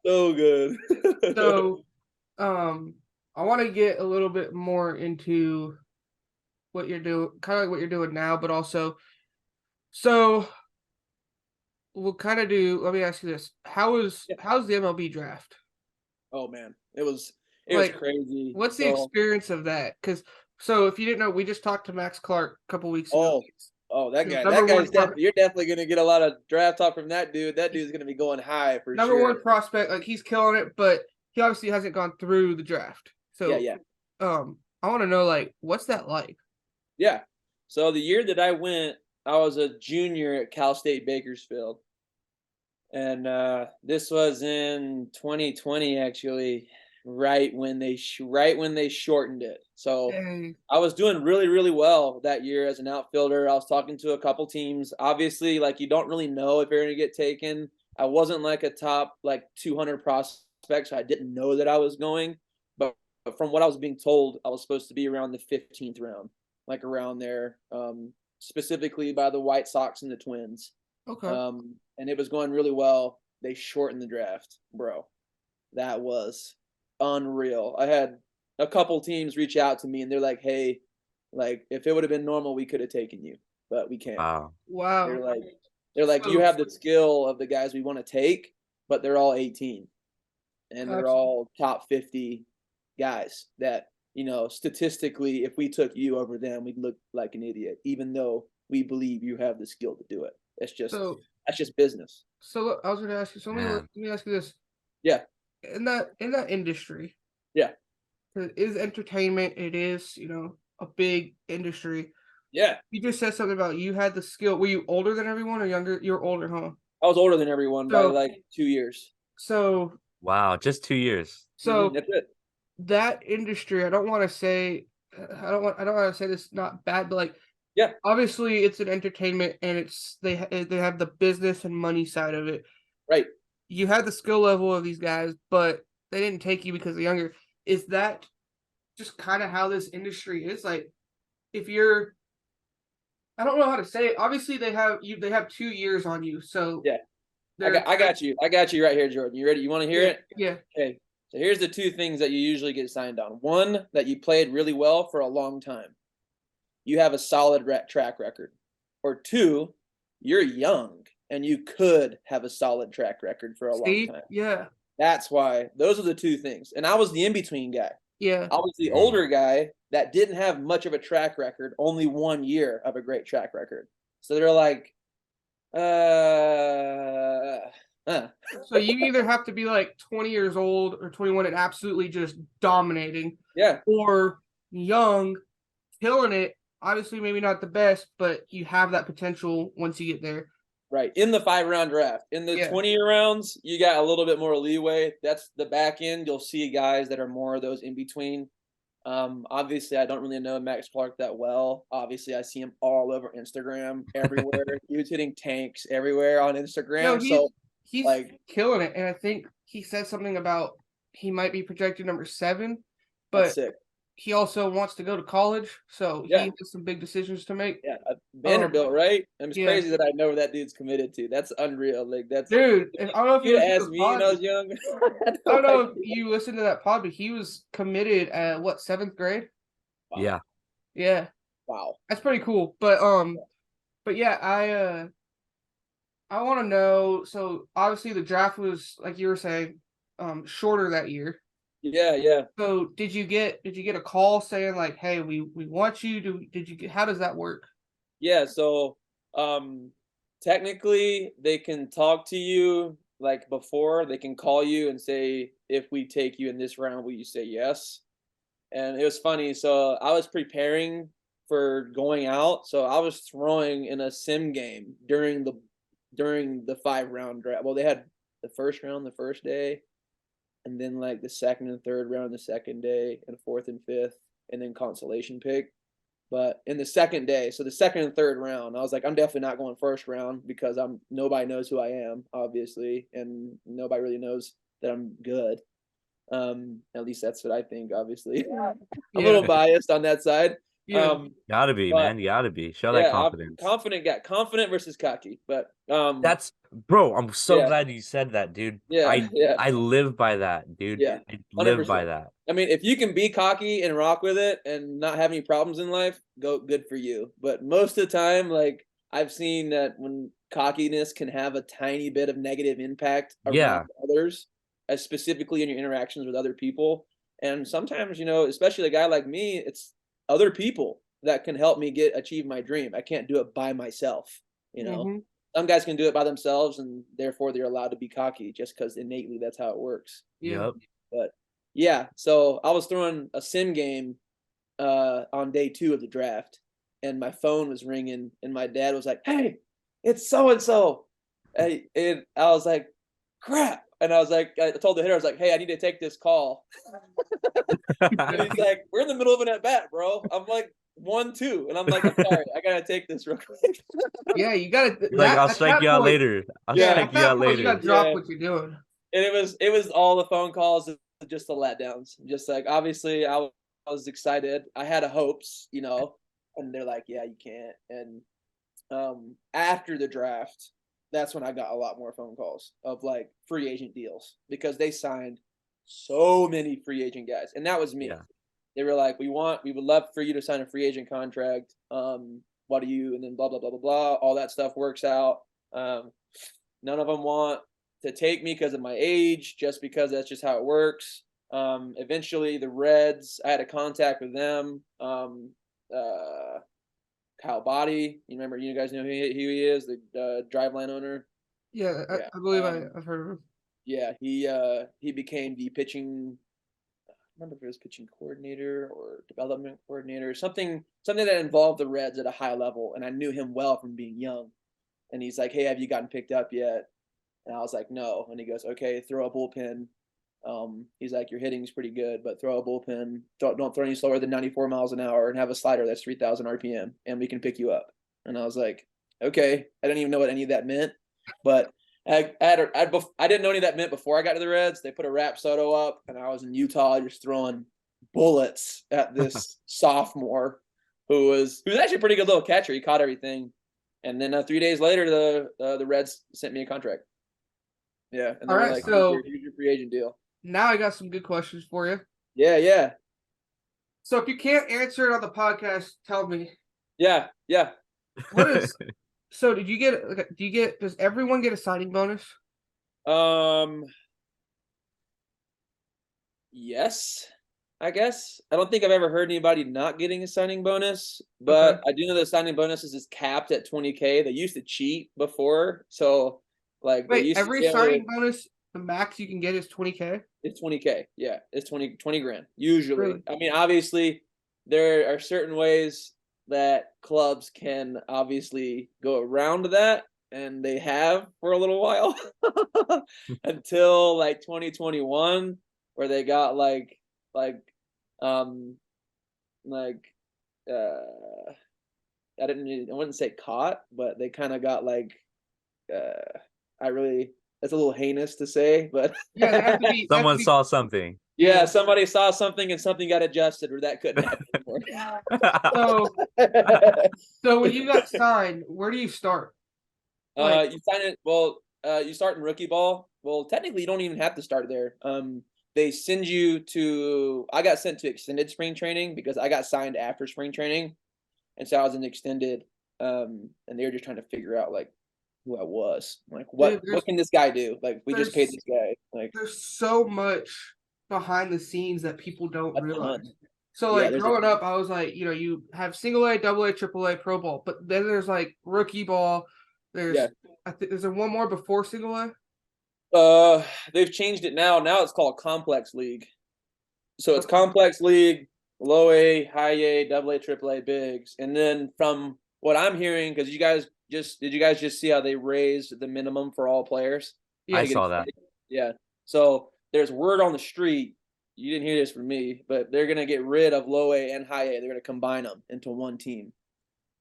So good. So, I want to get a little bit more into what you're doing, kind of like what you're doing now, but also, so we'll kind of do, let me ask you this. How's the MLB draft? Oh man, it was Like, crazy. What's the experience of that? Because, so if you didn't know, we just talked to Max Clark a couple weeks ago. Oh, that guy. You're definitely gonna get a lot of draft talk from that dude. That dude's gonna be going high for Number sure. one prospect, like, he's killing it, but he obviously hasn't gone through the draft. So yeah. I want to know, like, what's that like? Yeah. So the year that I went, I was a junior at Cal State Bakersfield, and this was in 2020, actually, right when they shortened it. So I was doing really, really well that year as an outfielder. I was talking to a couple teams. Obviously, like, you don't really know if you're going to get taken. I wasn't like a top like 200 prospect, so I didn't know that I was going. But from what I was being told, I was supposed to be around the 15th round, like around there, specifically by the White Sox and the Twins. Okay. And it was going really well. They shortened the draft, bro. That was unreal. I had a couple teams reach out to me and they're like, hey, like, if it would have been normal, we could have taken you, but we can't. Wow. They're like, you have the skill of the guys we want to take, but they're all 18 and they're all top 50 guys that, you know, statistically, if we took you over them, we'd look like an idiot, even though we believe you have the skill to do it. That's just business. So I was going to ask you, let me ask you this. Yeah. In that industry, yeah, it is entertainment. It is, you know, a big industry. Yeah. You just said something about you had the skill. Were you older than everyone or younger? You were older, huh? I was older than everyone by like 2 years. So wow, just 2 years. So that's it. that industry, I don't want to say this not bad, but like, Yeah. obviously it's an entertainment and they have the business and money side of it. Right. You have the skill level of these guys, but they didn't take you because they're younger. Is that just kind of how this industry is? Like, if you're, I don't know how to say it. Obviously, they have 2 years on you, so Yeah. I got you. I got you right here, Jordan. You ready? You want to hear it? Yeah. Okay. So here's the two things that you usually get signed on. One, that you played really well for a long time. You have a solid track record. Or two, you're young and you could have a solid track record for a long time. Yeah. That's why those are the two things. And I was the in-between guy. Yeah. I was the older guy that didn't have much of a track record, only 1 year of a great track record. So they're like, So you either have to be like 20 years old or 21 and absolutely just dominating. Yeah. Or young, killing it. Obviously, maybe not the best, but you have that potential once you get there. Right. In the 5-round draft. In the 20 rounds, you got a little bit more leeway. That's the back end. You'll see guys that are more of those in between. Obviously, I don't really know Max Clark that well. Obviously, I see him all over Instagram, everywhere. Dude's hitting tanks everywhere on Instagram. No, he's like killing it. And I think he said something about he might be projected number 7, but he also wants to go to college, so he has some big decisions to make. Yeah, Vanderbilt, right? And it's crazy that I know where that dude's committed to. That's unreal. Like that's dude. I don't know if you asked me when I was young. I don't know if you listened to that pod, but he was committed at what, 7th grade? Wow. Yeah. Wow. That's pretty cool. But yeah, I want to know. So obviously the draft was, like you were saying, shorter that year. Yeah. So did you get a call saying like, hey, we want you? How does that work? Yeah, so technically they can talk to you like before. They can call you and say, if we take you in this round, will you say yes? And it was funny. So I was preparing for going out. So I was throwing in a sim game during the 5-round draft. Well, they had the first round the first day, and then like the second and third round the second day, and fourth and fifth, and then consolation pick. But in the second day, so the second and third round, I was like, I'm definitely not going first round because nobody knows who I am, obviously, and nobody really knows that I'm good. At least that's what I think, obviously. I'm a little biased on that side. Gotta be, man. You gotta be. Show that confidence. Confident versus cocky. But that's, bro, I'm so glad you said that, dude. I live by that, dude. Yeah, I live 100%. by that. I mean, if you can be cocky and rock with it and not have any problems in life, good for you. But most of the time, like, I've seen that when cockiness can have a tiny bit of negative impact around others, as specifically in your interactions with other people. And sometimes, especially a guy like me, it's other people that can help me achieve my dream. I can't do it by myself. Some guys can do it by themselves, and therefore they're allowed to be cocky just because innately that's how it works. Yep. But yeah, so I was throwing a sim game on day 2 of the draft, and my phone was ringing, and my dad was like, "Hey, it's so and so," and I was like, "Crap." And I was like, I told the hitter, I was like, "Hey, I need to take this call." And he's like, "We're in the middle of an at bat, bro." I'm like, 1-2, and I'm like, "I'm sorry, I gotta take this real quick." Yeah, you gotta. Like, I'll strike you out later. I'll strike you out later. You gotta drop what you're doing. And it was all the phone calls, just the letdowns. Just like, obviously, I was excited. I had hopes, and they're like, "Yeah, you can't." And after the draft, that's when I got a lot more phone calls of like free agent deals, because they signed so many free agent guys, and that was me. Yeah. They were like, we would love for you to sign a free agent contract. What do you, and then blah, blah, blah, blah, blah. All that stuff works out. None of them want to take me because of my age, just because that's just how it works. Eventually the Reds, I had a contact with them. Kyle Body, you guys know who he is, the Driveline owner. Yeah, I believe I've heard of him. Yeah, he became the pitching, I remember if it was pitching coordinator or development coordinator, something that involved the Reds at a high level, and I knew him well from being young. And he's like, "Hey, have you gotten picked up yet?" And I was like, "No." And he goes, "Okay, throw a bullpen He's like, your hitting's pretty good, but throw a bullpen. Don't throw any slower than 94 miles an hour, and have a slider that's 3,000 RPM, and we can pick you up. And I was like, okay. I didn't even know what any of that meant, but I didn't know any of that meant before I got to the Reds. They put a Rapsodo up, and I was in Utah just throwing bullets at this sophomore who was actually a pretty good little catcher. He caught everything. And then 3 days later, the Reds sent me a contract. Yeah. And All right, like, so here's your free agent deal. now I got some good questions for you. Yeah, yeah. So if you can't answer it on the podcast, tell me. Yeah, yeah. What is so does everyone get a signing bonus? Yes, I guess. I don't think I've ever heard anybody not getting a signing bonus, but Okay. I do know the signing bonuses is capped at 20K. They used to cheat before, so like they Wait, used every to say signing bonus, the max you can get is 20K? it's 20K. Yeah, it's 20 grand usually. Really? I mean, obviously there are certain ways that clubs can obviously go around that, and they have for a little while until like 2021, where they got um like I wouldn't say caught, but they kind of got like that's a little heinous to say, but Yeah, they have to be Someone saw something. yeah, somebody saw something and something got adjusted, or that couldn't happen anymore. So when you got signed, where do you start? You sign it. Well, you start in rookie ball. Well, technically, you don't even have to start there. They send you to. I got sent to extended spring training because I got signed after spring training, and so I was in extended. And they were just trying to figure out like who I was. Like, what can this guy do? Like, we just paid this guy. Like, there's so much behind the scenes that people don't a realize. ton. So Yeah, like there's growing up, I was like, you have single A, double A, triple A, pro ball, but then there's like rookie ball. There's Yeah. I think there's one more before single A. They've changed it now. Now it's called Complex League. So it's Okay. Complex League, low A, high A, double A, triple A, bigs. And then from what I'm hearing, because did you guys just see how they raised the minimum for all players? Yeah. I saw that. Yeah. So there's word on the street. You didn't hear this from me, but they're gonna get rid of low A and high A. They're gonna combine them into one team.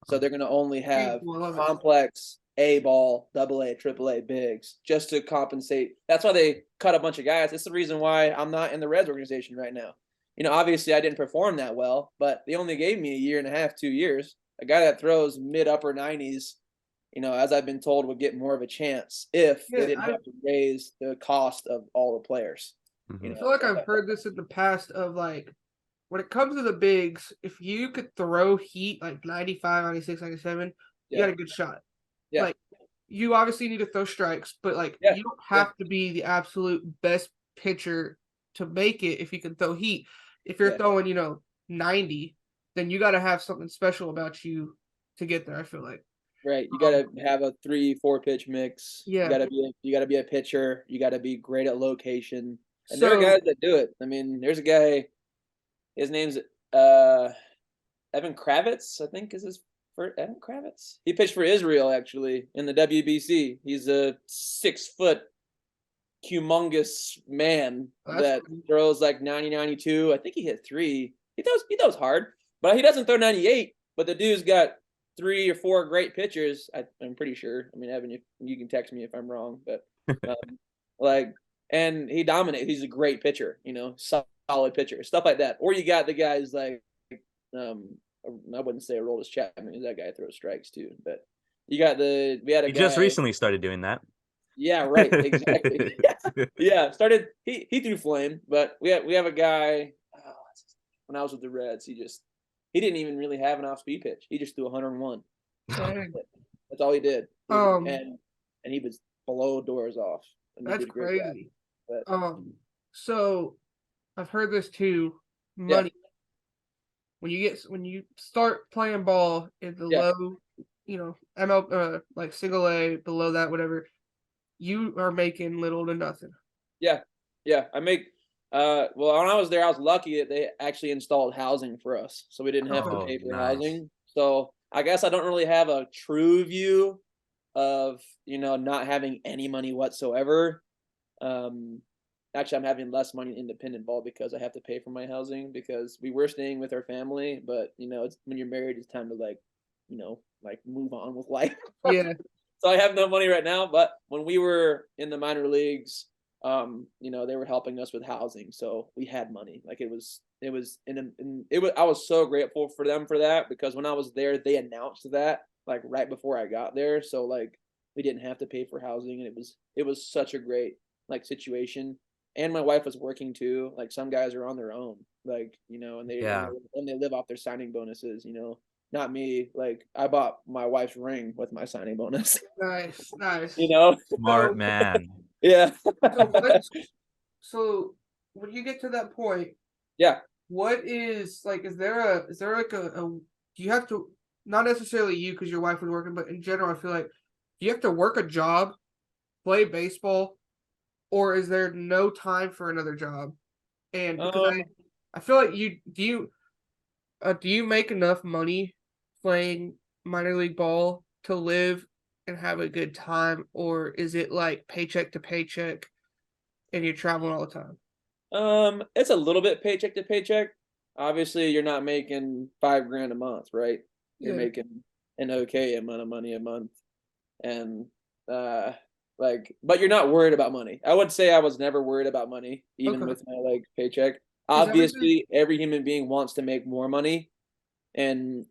So they're gonna only have Well, I love it. complex A ball, double A, triple A, bigs, just to compensate. That's why they cut a bunch of guys. It's the reason why I'm not in the Reds organization right now. Obviously I didn't perform that well, but they only gave me a year and a half, 2 years. A guy that throws mid upper 90s, as I've been told, would get more of a chance if they didn't have to raise the cost of all the players. Mhm. I feel like I've heard this in the past of like when it comes to the bigs, if you could throw heat like 95, 96, 97, you got a good shot. Yeah. Like you obviously need to throw strikes, but like you don't have to be the absolute best pitcher to make it if you can throw heat. If you're throwing, 90, then you got to have something special about you to get there, I feel like. Right. You got to have a 3-4 pitch mix. Yeah. You got to be a pitcher. You got to be great at location. And there are guys that do it. I mean, there's a guy, his name's Evan Kravitz, I think is his first. Evan Kravitz. He pitched for Israel actually in the WBC. He's a 6-foot humongous man that throws like 90, 92. I think he hit 3. He throws hard, but he doesn't throw 98. But the dude's got 3 or 4 great pitchers. I'm pretty sure. I mean, Evan, you can text me if I'm wrong, but and he dominates. He's a great pitcher, solid pitcher, stuff like that. Or you got the guys like, I wouldn't say Aroldis Chapman. That guy throws strikes too, but we had a guy. He just recently started doing that. Yeah, right. Exactly. Yeah. Started. He threw flame, but we have a guy. When I was with the Reds, he didn't even really have an off-speed pitch. He just threw 101. That's all he did. And he was below doors off. That's crazy. So I've heard this too. Money. Yeah. When you start playing ball in the low, ML like single A, below that, whatever, you are making little to nothing. Yeah. I make well, when I was there, I was lucky that they actually installed housing for us, so we didn't have to pay for housing. So I guess I don't really have a true view of not having any money whatsoever. actually I'm having less money in independent ball because I have to pay for my housing because we were staying with our family, but it's when you're married, it's time to like move on with life. Yeah. So I have no money right now, but when we were in the minor leagues, they were helping us with housing, so we had money. Like it was I was so grateful for them for that, because when I was there, they announced that like right before I got there, so like we didn't have to pay for housing, and it was such a great like situation. And my wife was working too. Like some guys are on their own, like and they live off their signing bonuses. Not me. Like I bought my wife's ring with my signing bonus. Nice, nice. Smart man. Yeah. So when you get to that point, yeah. what is like? Is there like a? Do you have to, not necessarily you because your wife was working, but in general, I feel like you have to work a job, play baseball, or is there no time for another job? And because I feel like do you make enough money playing minor league ball to live and have a good time, or is it like paycheck to paycheck and you're traveling all the time? It's a little bit paycheck to paycheck. Obviously, you're not making $5,000 a month, right? You're making an okay amount of money a month, and but you're not worried about money. I would say I was never worried about money, even with my like paycheck. Obviously, every human being wants to make more money, and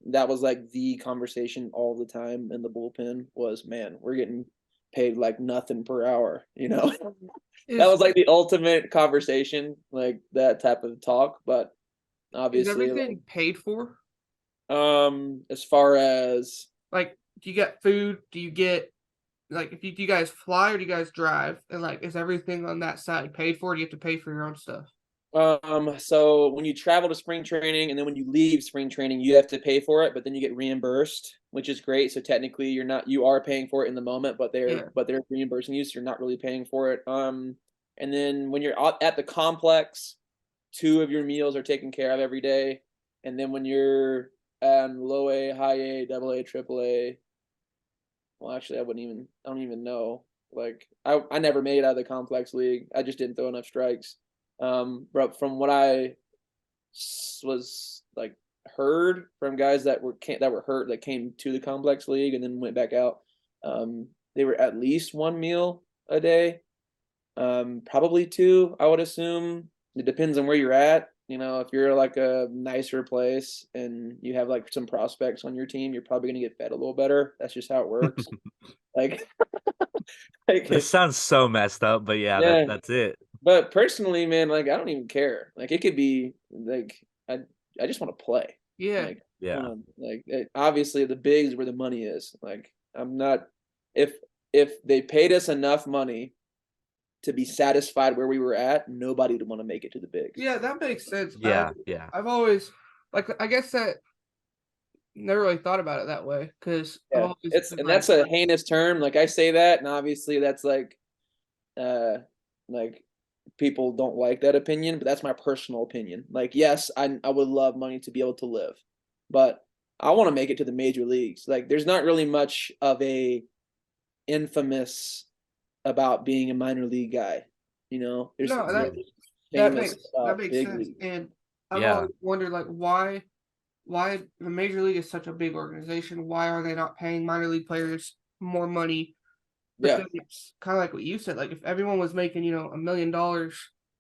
that was like the conversation all the time in the bullpen was, man, we're getting paid like nothing per hour, That was like the ultimate conversation, like that type of talk. But obviously, is everything paid for? As far as like, do you get food? Do you get like, do you guys fly or do you guys drive? And like, is everything on that side paid for? Or do you have to pay for your own stuff? So when you travel to spring training and then when you leave spring training, you have to pay for it, but then you get reimbursed, which is great. So technically you are paying for it in the moment, but they're reimbursing you, so you're not really paying for it. And then when you're at the complex, 2 of your meals are taken care of every day. And then when you're low A, high A, double A, triple A, well, actually, I don't even know. Like I never made it out of the complex league. I just didn't throw enough strikes. But from what I was like heard from guys that were hurt that came to the complex league and then went back out, they were at least 1 meal a day, probably 2. I would assume. It depends on where you're at. If you're like a nicer place and you have like some prospects on your team, you're probably gonna get fed a little better. That's just how it works. like This sounds so messed up, but yeah. That's it. But personally, man, like I don't even care. Like it could be like I just want to play. Yeah. Obviously the bigs is where the money is. Like I'm not, if they paid us enough money to be satisfied where we were at, nobody would want to make it to the bigs. Yeah, that makes sense. Yeah. I've always I guess that never really thought about it that way because that's a heinous term. Like I say that, and obviously that's like people don't like that opinion, but that's my personal opinion. Like, yes, I would love money to be able to live, but I want to make it to the major leagues. Like, there's not really much of a infamous about being a minor league guy. There's that makes sense. League. And I've always wondered, like, why the major league is such a big organization. Why are they not paying minor league players more money? Because it's kind of like what you said. Like if everyone was making, $1 million or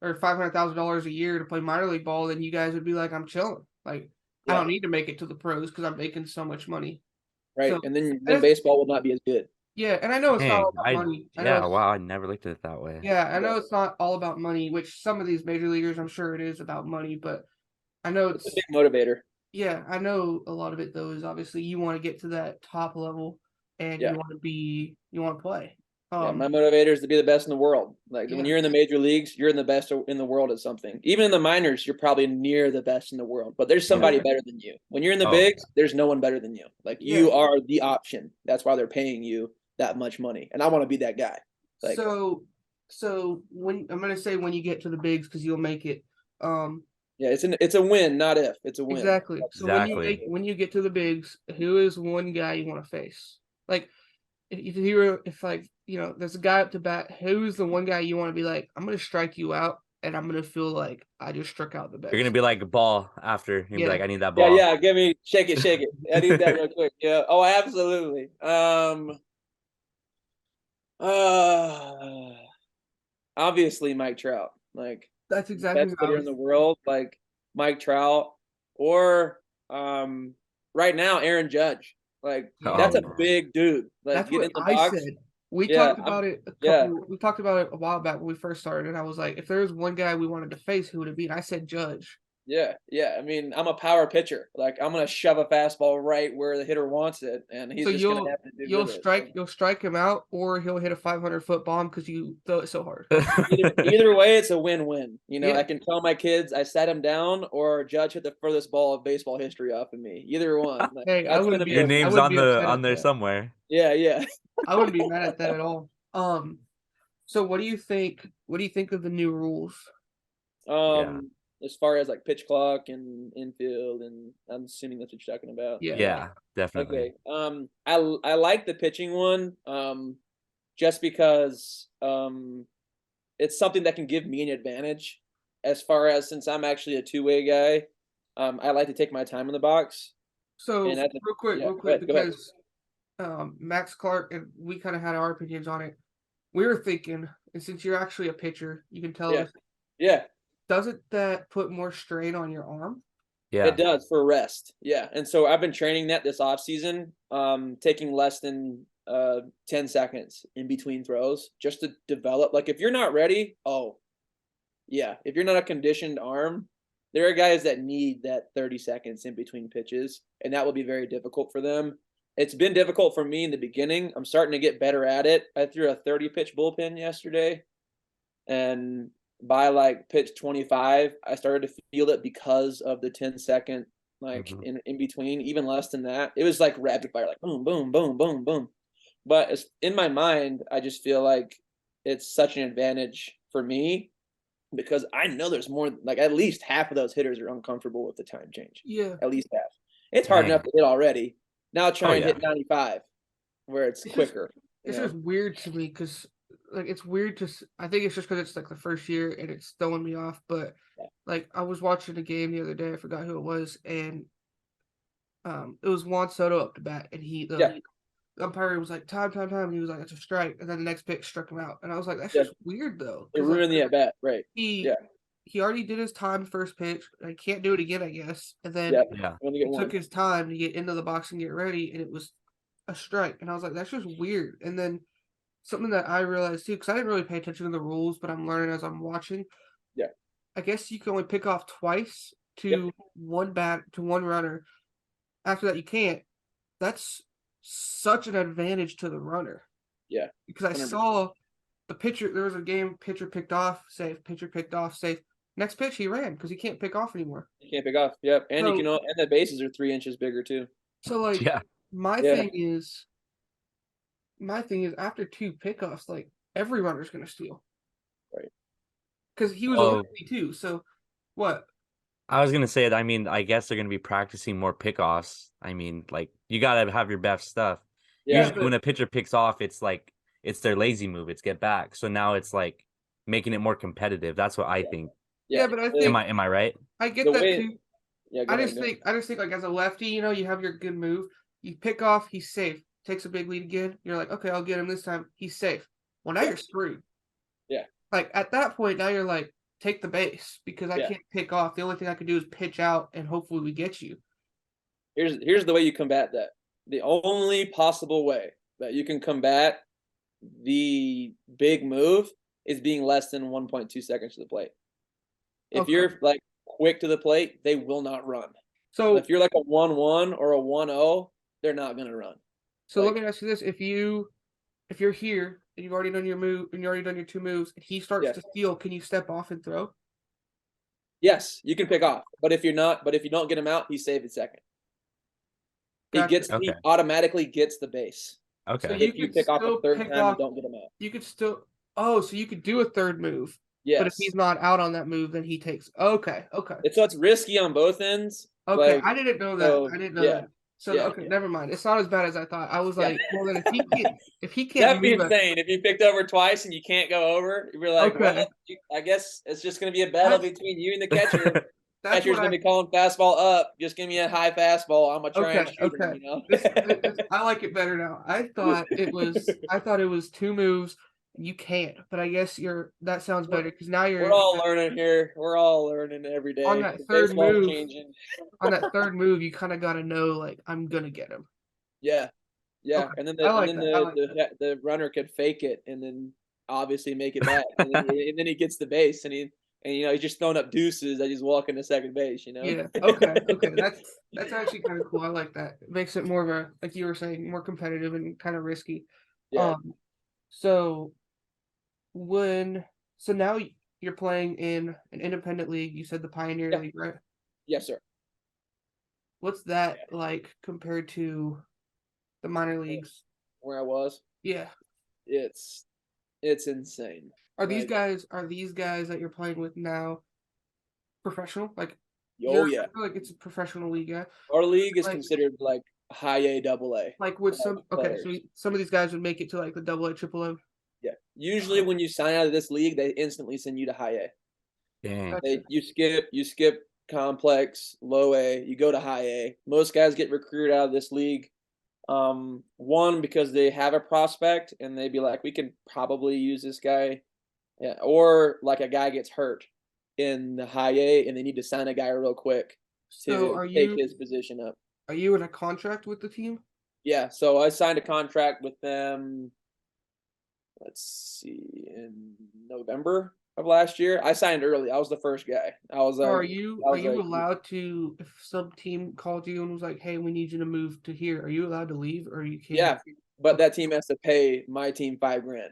$500,000 a year to play minor league ball, then you guys would be like, I'm chilling. Like I don't need to make it to the pros because I'm making so much money. Right, so, and then baseball will not be as good. Yeah, and I know it's not all about money. Wow, I never looked at it that way. Yeah, I know it's not all about money, which some of these major leaguers, I'm sure it is about money, but I know it's a big motivator. Yeah, I know a lot of it though is obviously you want to get to that top level and you want to play. My motivator is to be the best in the world. Like when you're in the major leagues, you're in the best in the world at something. Even in the minors, you're probably near the best in the world, but there's somebody better than you. When you're in the bigs, there's no one better than you. Like you are the option. That's why they're paying you that much money. And I want to be that guy. Like, so when I'm going to say when you get to the bigs, cause you'll make it, it's a win, not if. It's a win. Exactly. So when you get to the bigs, who is one guy you want to face? Like if like, there's a guy up to bat, who's the one guy you want to be like, I'm gonna strike you out, and I'm gonna feel like I just struck out the best. You're gonna be like ball after. You're gonna be like, I need that Yeah, ball. yeah. Give me shake it. I need that real quick. Yeah. Oh, absolutely. Obviously Mike Trout. Like That's exactly best what I hitter in was. the world, like Mike Trout, or right now Aaron Judge. Like that's a Oh, big dude. Like That's get what in the I box. said. We Yeah, talked about it yeah. we talked about it a while back when we first started, and I was like, if there was one guy we wanted to face, who would it be? And I said Judge. Yeah, yeah. I mean, I'm a power pitcher. Like I'm gonna shove a fastball right where the hitter wants it, and he's So just gonna have to do you'll with strike it. you'll strike him out, or he'll hit a 500-foot bomb because you throw it so hard. Either way, it's a win-win. Yeah. I can tell my kids I sat him down, or Judge hit the furthest ball of baseball history off of me. Either one. Like, Hey, that's gonna be Your a name's wouldn't on be upset on at there that. somewhere. yeah, yeah. I wouldn't be mad at that at all. So what do you think? What do you think of the new rules? As far as like pitch clock and infield, and I'm assuming that's what you're talking about. Yeah. Yeah, definitely. Okay. I like the pitching one. Just because it's something that can give me an advantage. As far as, since I'm actually a two-way guy, I like to take my time in the box. So And that's real quick, go ahead. because Max Clark and we kind of had our opinions on it. We were thinking, and since you're actually a pitcher, you can tell us. Yeah, Doesn't that put more strain on your arm? Yeah. it does for rest. Yeah, and so I've been training that this off season, taking less than 10 seconds in between throws just to develop. Like if you're not ready, if you're not a conditioned arm, there are guys that need that 30 seconds in between pitches, and that will be very difficult for them. It's been difficult for me in the beginning. I'm starting to get better at it. I threw a 30-pitch bullpen yesterday, and by like pitch 25, I started to feel it because of the 10-second in between, even less than that. It was like rapid fire, like boom, boom, boom, boom, boom. But it's, in my mind, I just feel like it's such an advantage for me because I know there's more, like at least half of those hitters are uncomfortable with the time change. Yeah. At least half. It's hard enough to hit already. Now try and yeah. hit 95 where it's quicker. It's just weird to me because like it's weird to. I think it's just because it's like the first year and it's throwing me off. But like I was watching a game the other day, I forgot who it was, and it was Juan Soto up to bat, and the umpire was like time, and he was like, it's a strike, and then the next pitch struck him out, and I was like, that's just weird though. It ruined the at bat, right? He already did his time first pitch. I can't do it again, I guess. And then he took his time to get into the box and get ready, and it was a strike. And I was like, that's just weird. And then something that I realized too, because I didn't really pay attention to the rules, but I'm learning as I'm watching. Yeah. I guess you can only pick off twice to one runner. After that, you can't. That's such an advantage to the runner. Yeah. Because I 100%. Saw the pitcher, there was a game, pitcher picked off, safe, pitcher picked off, safe. Next pitch, he ran because he can't pick off anymore. He can't pick off. Yep. And and the bases are 3 inches bigger too. So like my thing is after 2 pickoffs, like every runner's gonna steal. Right. Because he was a lefty too. So what? I was gonna say, I mean, I guess they're gonna be practicing more pickoffs. I mean, like you gotta have your best stuff. Yeah. Usually when a pitcher picks off, it's like it's their lazy move. It's get back. So now it's like making it more competitive. That's what I think. Yeah, but I think am I right? I get that too. Yeah, I just think like as a lefty, you have your good move. You pick off, he's safe. Takes a big lead again. You're like, okay, I'll get him this time. He's safe. Well, now you're screwed. Yeah. Like at that point, now you're like, take the base because I can't pick off. The only thing I can do is pitch out and hopefully we get you. Here's the way you combat that. The only possible way that you can combat the big move is being less than 1.2 seconds to the plate. If you're like quick to the plate, they will not run. So if you're like a 1-1 or a 1-0, they're not going to run. So let me ask you this: if you're here and you've already done your move and you already done your 2 moves, and he starts to steal, can you step off and throw? Yes, you can pick off, but if you don't get him out, he's saved at second. Gotcha. He automatically gets the base. Okay. So if you pick off a third time and don't get him out, you could still. Oh, so you could do a third move. Yes. But if he's not out on that move, then he takes. Okay. So it's risky on both ends. Okay, I didn't know that. I didn't know that. So Yeah. okay, never mind. It's not as bad as I thought. I was like, well, then if he can't That'd be move insane if you picked over twice and you can't go over. You'd be like, Okay. well, I guess it's just going to be a battle between you and the catcher. That's Catcher's what going to be calling fastball up. Just give me a high fastball. I'm going to try and shoot him, you know? I like it better now. I thought it was 2 moves. You can't, but I guess that sounds better because now We're all learning here. We're all learning every day. on that third Baseball's move. changing. On that third move, you kind of got to know, like, I'm gonna get him. Yeah. Yeah. Okay. And then the runner could fake it and then obviously make it back. and then he gets the base and he's just throwing up deuces as he's walking to second base, you know? Yeah. Okay. That's actually kind of cool. I like that. It makes it more of a, like you were saying, more competitive and kind of risky. Yeah. So now you're playing in an independent league. You said the Pioneer League, right? Yes, sir. What's that like compared to the minor leagues? Where I was? Yeah. It's insane. Are these guys that you're playing with now professional? Like, oh yeah, I feel like it's a professional league, yeah. Our league is considered like high A, double A. Like with some some of these guys would make it to like the double A, triple A. Yeah. Usually when you sign out of this league, they instantly send you to high A. Dang. You skip complex, low A, you go to high A. Most guys get recruited out of this league. One, because they have a prospect and they'd be like, we can probably use this guy. Yeah. Or like a guy gets hurt in the high A and they need to sign a guy real quick to take his position up. Are you in a contract with the team? Yeah. So I signed a contract with them, let's see, in November of last year. I signed early. I was the first guy. Are you allowed to, if some team called you and was like, hey, we need you to move to here, are you allowed to leave or you can't? Yeah, but that team has to pay my team $5,000.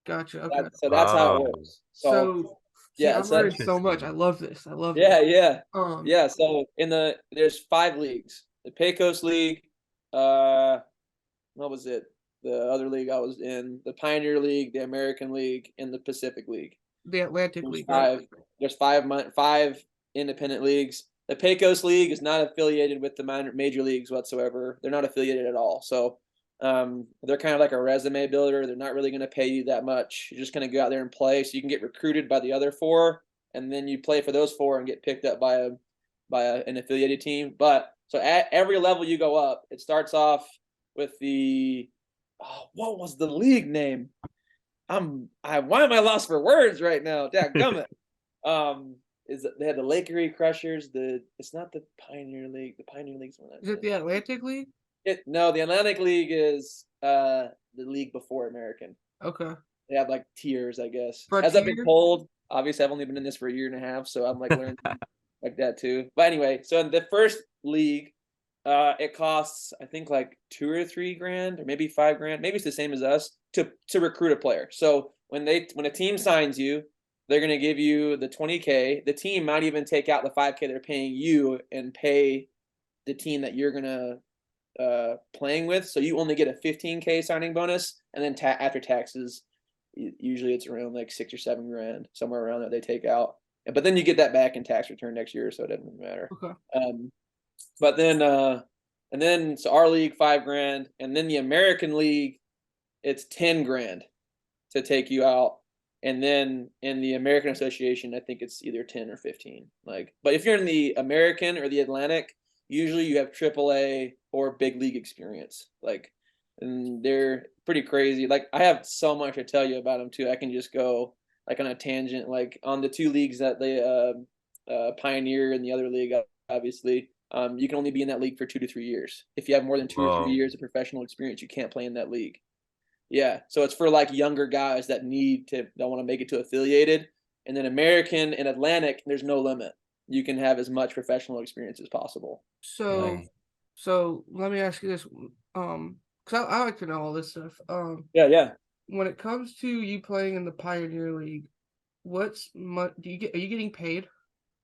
Gotcha. Okay. So that's how it works. So yeah, I'm learning so much. I love this. Yeah. Yeah. So there's 5 leagues. The Pecos League, what was it? The other league I was in, the Pioneer League, the American League, and the Pacific League. The Atlantic League. There's 5 independent leagues. The Pecos League is not affiliated with the major leagues whatsoever. They're not affiliated at all. So they're kind of like a resume builder. They're not really going to pay you that much. You're just going to go out there and play. So you can get recruited by the other 4, and then you play for those 4 and get picked up by an affiliated team. But so at every level you go up, it starts off with what was the league name? Why am I lost for words right now? Dadgummit. They had the Lake Erie Crushers. It's not the Pioneer League. The Pioneer League's one. Is it the Atlantic League? No, the Atlantic League is the league before American. Okay. They have like tiers, I guess. As I've been told, obviously I've only been in this for a year and a half, so I'm like learning like that too. But anyway, so in the first league, it costs I think like $2 or $3,000 or maybe $5,000. Maybe it's the same as us to recruit a player. So when a team signs you, they're going to give you the $20K. The team might even take out the $5K they're paying you and pay the team that you're going to playing with. So you only get a $15K signing bonus, and then after taxes, usually it's around like $6 or $7,000, somewhere around that they take out. But then you get that back in tax return next year, so it doesn't really matter. Okay. But then so our league $5,000, and then the American League, it's $10,000 to take you out. And then in the American Association, I think it's either 10 or 15. But if you're in the American or the Atlantic, usually you have AAA or big league experience. And they're pretty crazy. I have so much to tell you about them too. I can just go on a tangent. On the 2 leagues that they Pioneer and the other league, obviously, you can only be in that league for 2 to 3 years. If you have more than 2 or 3 years of professional experience, you can't play in that league. Yeah, so it's for younger guys that want to make it to affiliated. And then American and Atlantic, there's no limit. You can have as much professional experience as possible. So let me ask you this, because I like to know all this stuff. Yeah. When it comes to you playing in the Pioneer League, are you getting paid?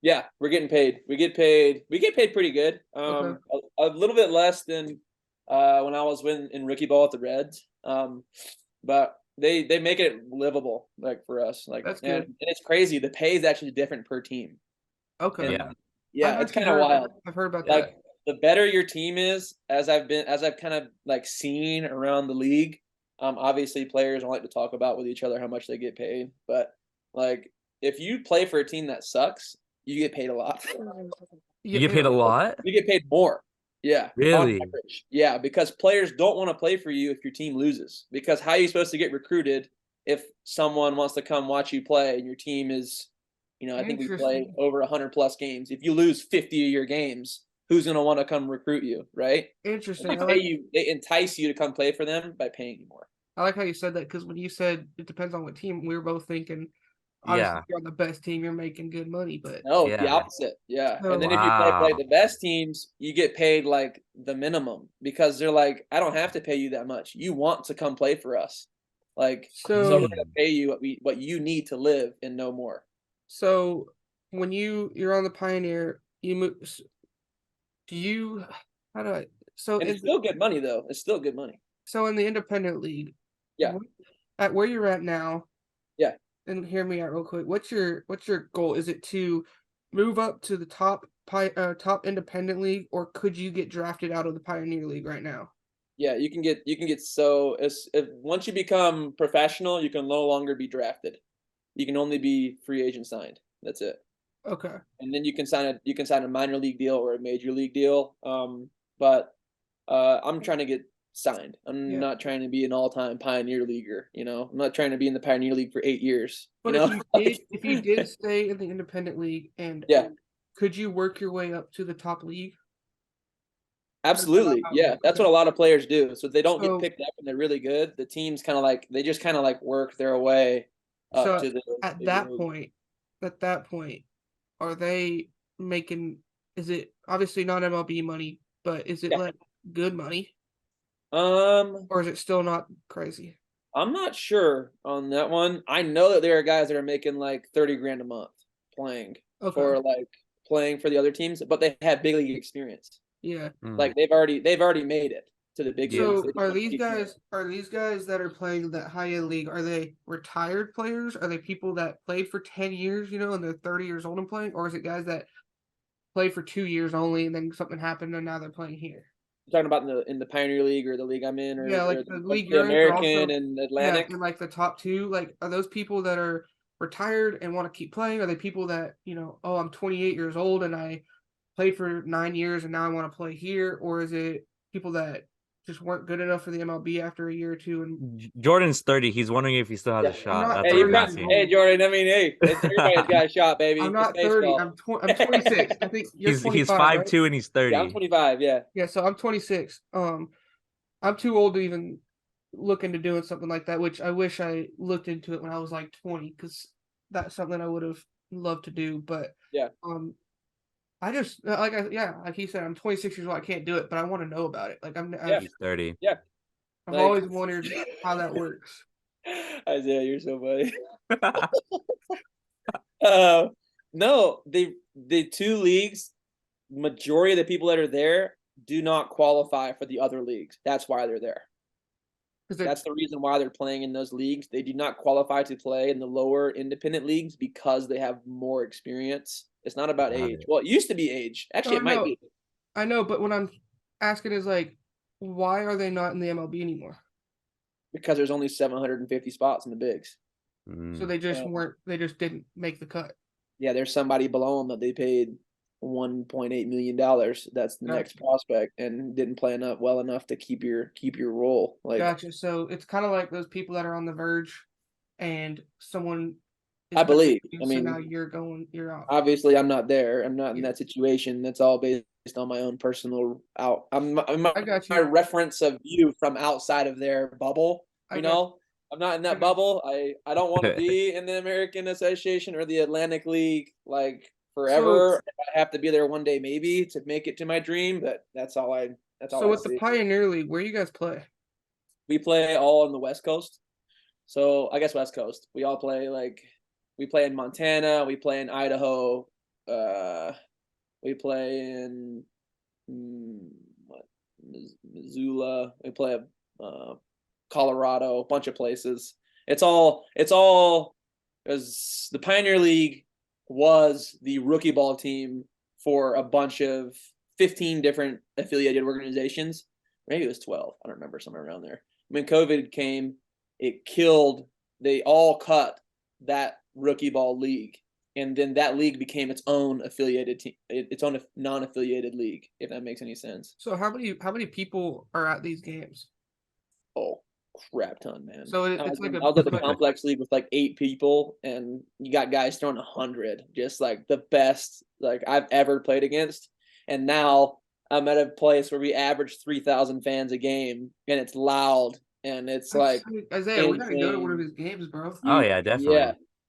Yeah, we're getting paid. We get paid pretty good. Okay. A little bit less than when I was in rookie ball at the Reds. But they make it livable for us. That's good. And it's crazy. The pay is actually different per team. Okay. Yeah, it's kind of wild. I've heard about that. the better your team is, as I've kind of like seen around the league. Obviously players don't like to talk about with each other how much they get paid, but like if you play for a team that sucks, you get paid a lot. You get paid a lot? You get paid more. Yeah. Really? On average. Yeah, because players don't want to play for you if your team loses. Because how are you supposed to get recruited if someone wants to come watch you play and your team is, I think we play over 100+ games. If you lose 50 of your games, who's going to want to come recruit you, right? Interesting. They entice you to come play for them by paying you more. I like how you said that, because when you said it depends on what team, we were both thinking, obviously, if you're on the best team, you're making good money, but no, the opposite. Yeah. Oh, and then if you play like the best teams, you get paid like the minimum, because they're like, I don't have to pay you that much. You want to come play for us. Like, so we're gonna pay you what you need to live and no more. So when you're on the Pioneer, you move. Do you? How do I? So and it's still good money though. It's still good money. So in the independent league, yeah, at where you're at now, yeah. And hear me out real quick. What's your goal? Is it to move up to the top independent league, or could you get drafted out of the Pioneer League right now? Yeah, you can get so if once you become professional, you can no longer be drafted. You can only be free agent signed. That's it. Okay. And then you can sign a minor league deal or a major league deal. But I'm trying to get signed. I'm not trying to be an all-time Pioneer leaguer. I'm not trying to be in the Pioneer League for 8 years. But if you did stay in the independent league, and could you work your way up to the top league? Absolutely. Yeah. That's what a lot of players do. So if they don't get picked up and they're really good, the teams kind of like, they just kind of like work their way up to the. At that point, are they making, is it obviously not MLB money, but is it like good money? Or is it still not crazy? I'm not sure on that one. I know that there are guys that are making like 30 grand a month playing for the other teams, but they have big league experience. Yeah. Like they've already made it to the big leagues. So are these guys that are playing that high end league, are they retired players? Are they people that played for 10 years, and they're 30 years old and playing? Or is it guys that played for 2 years only and then something happened and now they're playing here? You're talking about in the Pioneer League or the league I'm in, or the league the American and Atlantic. And like the top two, like are those people that are retired and want to keep playing? Are they people that, I'm 28 years old and I played for 9 years and now I want to play here? Or is it people that just weren't good enough for the MLB after a year or two? And Jordan's 30. He's wondering if he still has a shot. Hey, Jordan. I mean, everybody's got a shot, baby. I'm not 30. I'm 26. I think you're 25, he's 5'2" right? and he's 30. Yeah, I'm 25. Yeah. Yeah, so I'm 26. I'm too old to even look into doing something like that, which I wish I looked into it when I was like 20, because that's something I would have loved to do. But I just like he said, I'm 26 years old. I can't do it, but I want to know about it. Like he's 30. Yeah, I've always wondered how that works. Isaiah, you're so funny. No, the two leagues, majority of the people that are there do not qualify for the other leagues. That's why they're there. That's the reason why they're playing in those leagues. They do not qualify to play in the lower independent leagues because they have more experience. It's not about age. Well, it used to be age. Actually, it might be. I know, but what I'm asking is like, why are they not in the MLB anymore? Because there's only 750 spots in the bigs. So they just weren't. They just didn't make the cut. Yeah, there's somebody below them that they paid $1.8 million. That's the next prospect, and didn't play well enough to keep your role. Gotcha. So it's kind of like those people that are on the verge, and someone. I believe. So now you're out. Obviously, I'm not there. I'm not in that situation. That's all based on my own personal I got you. My reference of view from outside of their bubble. I'm not in that bubble. I don't want to be in the American Association or the Atlantic League like forever. I have to be there one day maybe to make it to my dream, but that's all. So with the Pioneer League, where you guys play? We play all on the West Coast. So I guess West Coast. We all play we play in Montana, we play in Idaho, we play in Missoula, we play Colorado, a bunch of places. It's all because the Pioneer League was the rookie ball team for a bunch of 15 different affiliated organizations. Maybe it was 12. I don't remember, somewhere around there. When COVID came, it killed. They all cut that rookie ball league, and then that league became its own affiliated team, its own non-affiliated league. If that makes any sense. So how many people are at these games? Oh, crap ton, man. So I it's like was at the complex league with like 8 people, and you got guys throwing 100, just like the best like I've ever played against. And now I'm at a place where we average 3,000 fans a game, and it's loud, and it's like Isaiah, we gotta go to one of his games, bro. Oh yeah, definitely.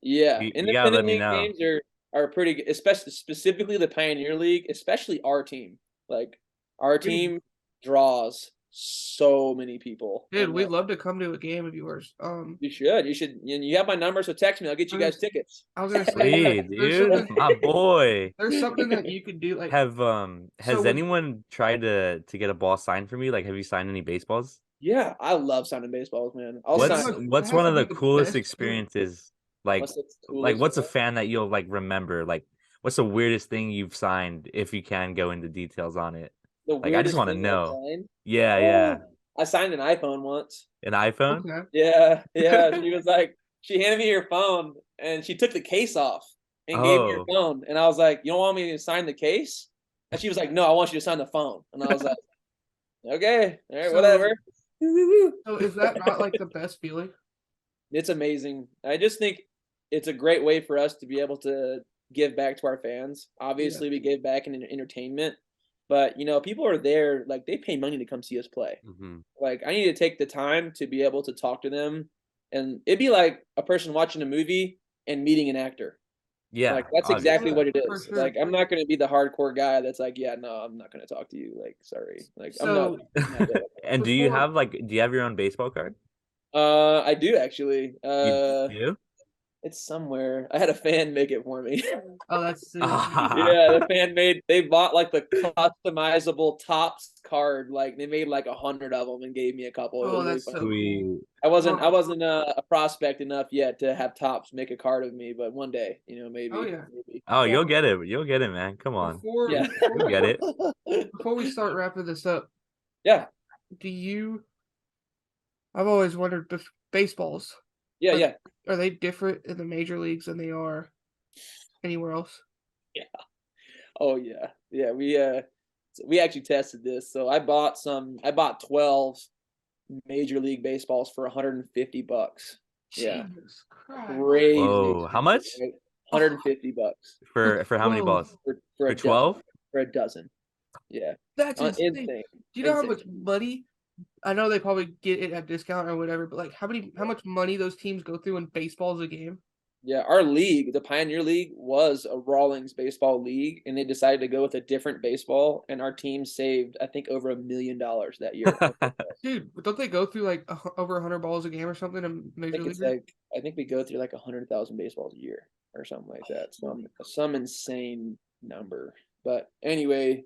Yeah. You gotta let Independent me league know. games are pretty good, especially specifically the Pioneer League, especially our team. Like our team draws so many people. Dude, we'd love to come to a game of yours. You should. You have my number, so text me. I'll get you guys tickets. I was gonna say, Sweet, dude, my boy. There's something that you could do. Like, has anyone tried to get a ball signed for me? Like, have you signed any baseballs? Yeah, I love signing baseballs, man. What's one of the coolest experiences? Like, what's a thing? fan that you'll like remember? Like, what's the weirdest thing you've signed? If you can go into details on it. Like, I just want to know. Yeah, yeah. I signed an iPhone once. An iPhone? Okay. Yeah. She was like, she handed me her phone, and she took the case off and gave me her phone. And I was like, you don't want me to sign the case? And she was like, no, I want you to sign the phone. And I was like, okay, all right, whatever. So is that not like the best feeling? It's amazing. I just think it's a great way for us to be able to give back to our fans. Obviously, we gave back in entertainment, but people are there, like they pay money to come see us play. Mm-hmm. Like I need to take the time to be able to talk to them, and it'd be like a person watching a movie and meeting an actor. Yeah, like that's exactly what it is. Sure. Like I'm not going to be the hardcore guy that's like, yeah, no, I'm not going to talk to you. Like, sorry, like I'm not And do you have your own baseball card? I do actually. You do? It's somewhere. I had a fan make it for me. Oh, that's sick. Yeah, the fan they bought like the customizable Topps card. Like they made like 100 of them and gave me a couple. Oh, that's so cool. I wasn't a prospect enough yet to have Topps make a card of me, but one day, maybe. Oh yeah. Maybe. Oh, you'll get it. You'll get it, man. Come on. You'll get it. Before we start wrapping this up, yeah. I've always wondered if baseballs. Yeah. Are they different in the major leagues than they are anywhere else? Yeah. Oh yeah. Yeah. We actually tested this. So I bought 12 Major League Baseballs for $150. Yeah. Jesus Christ. Crazy. Whoa, how much? $150 for how many balls? For 12? For a dozen. Yeah. That's insane. Do you know how much money? I know they probably get it at discount or whatever, but like how much money those teams go through in baseballs a game? Yeah, our league, the Pioneer League, was a Rawlings baseball league, and they decided to go with a different baseball, and our team saved, I think, over $1 million that year. Dude, don't they go through like over 100 balls a game or something in Major League? I think we go through like 100,000 baseballs a year or something like that. Some insane number. But anyway,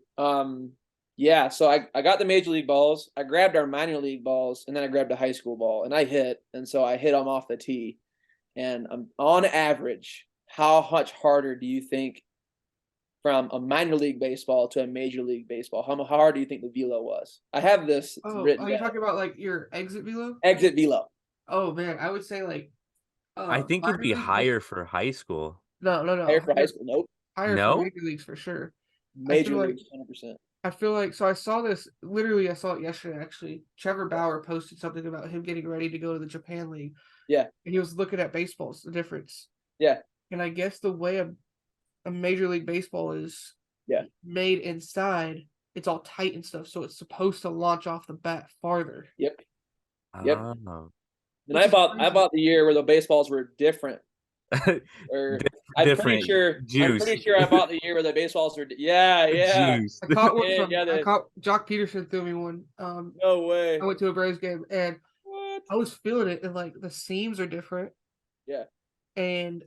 yeah, so I got the Major League balls, I grabbed our minor league balls, and then I grabbed a high school ball, and I hit, and so I hit them off the tee. And on average, how much harder do you think from a minor league baseball to a major league baseball? How hard do you think the velo was? I have this written down. Are you talking about like your exit velo? Exit velo. Oh man, I would say like. I think it'd be higher for high school. No. Higher for high school? Nope. Higher for major leagues for sure. Major leagues, 100%. I feel like I saw this. Literally, I saw it yesterday. Actually, Trevor Bauer posted something about him getting ready to go to the Japan League. Yeah, and he was looking at baseballs, the difference. Yeah, and I guess the way a Major League Baseball is made inside, it's all tight and stuff, so it's supposed to launch off the bat farther. Yep. Oh. And I bought the year where the baseballs were different. I'm pretty sure I bought the year where the baseballs were. Yeah. I caught one Jock Peterson threw me one. No way. I went to a Braves game and I was feeling it, and like the seams are different. Yeah. And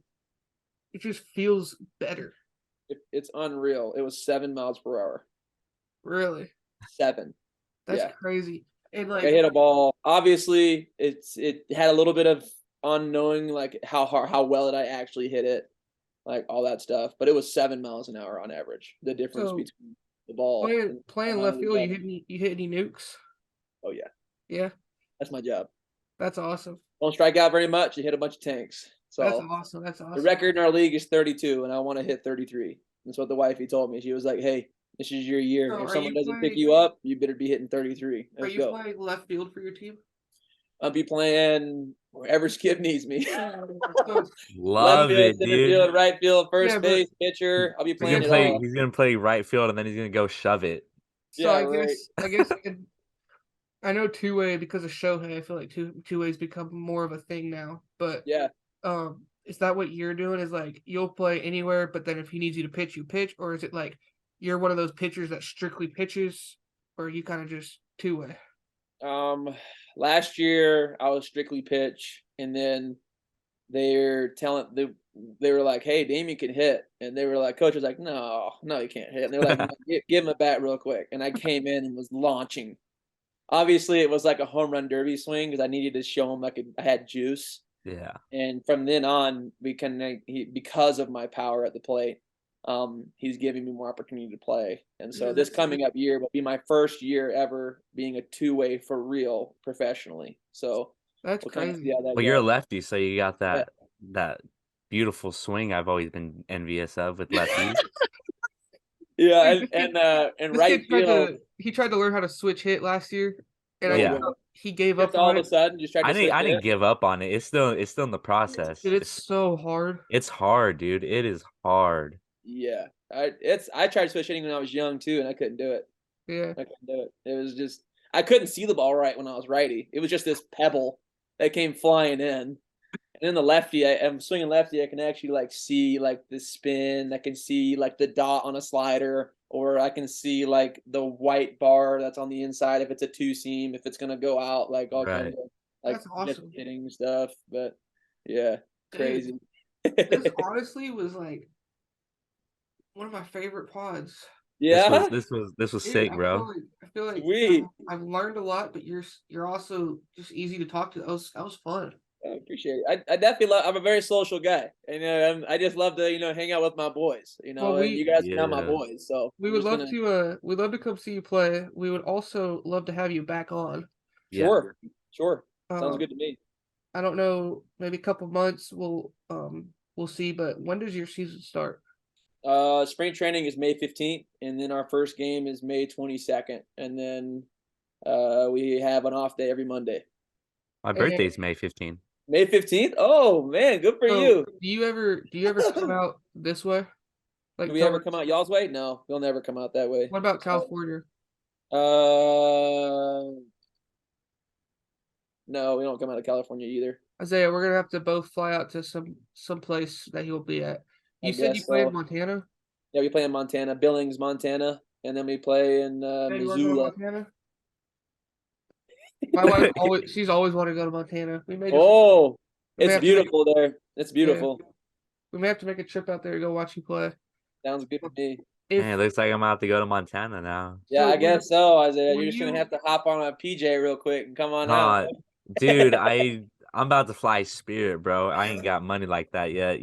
it just feels better. It's unreal. It was 7 miles per hour. Really? 7. That's crazy. And like I hit a ball. Obviously, it had a little bit of unknowing, like how well I actually hit it, like all that stuff. But it was 7 miles an hour on average. The difference between the ball. Playing left field, you hit any nukes? Oh yeah. Yeah. That's my job. That's awesome. Don't strike out very much. You hit a bunch of tanks. So That's awesome. That's awesome. the record in our league is 32, and I want to hit 33. That's what the wifey told me. She was like, "Hey, this is your year. So if someone doesn't pick you up, you better be hitting 33. Are Let's you go." playing left field for your team? I'll be playing wherever Skip needs me. Love Left field, it, center dude. field, right field, first Yeah, base, pitcher. I'll be playing it all. He's gonna play right field, and then he's gonna go shove it. So Yeah, I right. guess I know two-way because of Shohei. I feel like two-way's become more of a thing now. But Yeah. is that what you're doing? Is like you'll play anywhere, but then if he needs you to pitch, you pitch, or is it like you're one of those pitchers that strictly pitches, or you kind of just two-way? Last year I was strictly pitch, and then they were like, "Hey, Damian can hit," and they were like, "Coach was like, no, he can't hit." And they were like, "No, give him a bat real quick," and I came in and was launching. Obviously, it was like a home run derby swing because I needed to show him I had juice. Yeah. And from then on, because of my power at the plate, he's giving me more opportunity to play. And so this coming up year will be my first year ever being a two-way for real professionally. So that's crazy. Well, you're a lefty, so you got that beautiful swing I've always been envious of with lefties. Yeah, and right field. He tried to learn how to switch hit last year, and he gave up all on of a sudden just tried to. I didn't give up on it. It's still in the process. Dude, it's so hard. It's hard, dude. It is hard. Yeah, I tried switch hitting when I was young too, and I couldn't do it. Yeah, I couldn't do it. It was just I couldn't see the ball right when I was righty. It was just this pebble that came flying in. And then the lefty, I'm swinging lefty. I can actually like see like the spin. I can see like the dot on a slider, or I can see like the white bar that's on the inside if it's a two seam, if it's gonna go out, like all kinds of like that's awesome. hitting stuff. But yeah, crazy. Dude, this honestly was like one of my favorite pods. Yeah, this was sick, bro. I feel like I've learned a lot, but you're also just easy to talk to. That was fun. I appreciate it. I definitely I'm a very social guy, and I just love to hang out with my boys. And you guys are now my boys, so we would love to come see you play. We would also love to have you back on. Sure. Sounds good to me. I don't know, maybe a couple months we'll see. But when does your season start? Spring training is May 15th, and then our first game is May 22nd, and then we have an off day every Monday. My birthday's May 15th. May 15th? Oh man, good for you. Do you ever come out this way? Like, do we ever come out y'all's way? No, we'll never come out that way. What about California? No, we don't come out of California either. Isaiah, we're gonna have to both fly out to some place that he'll be at. You said you play in Montana? Yeah, we play in Montana, Billings, Montana, and then we play in Missoula. Montana? My wife she's always wanted to go to Montana. It's beautiful there. It's beautiful. Yeah. We may have to make a trip out there to go watch you play. Sounds good to me. It looks like I'm gonna have to go to Montana now. Yeah, I guess so, Isaiah. You're just gonna have to hop on a PJ real quick and come on out. Dude, I'm about to fly Spirit, bro. I ain't got money like that yet,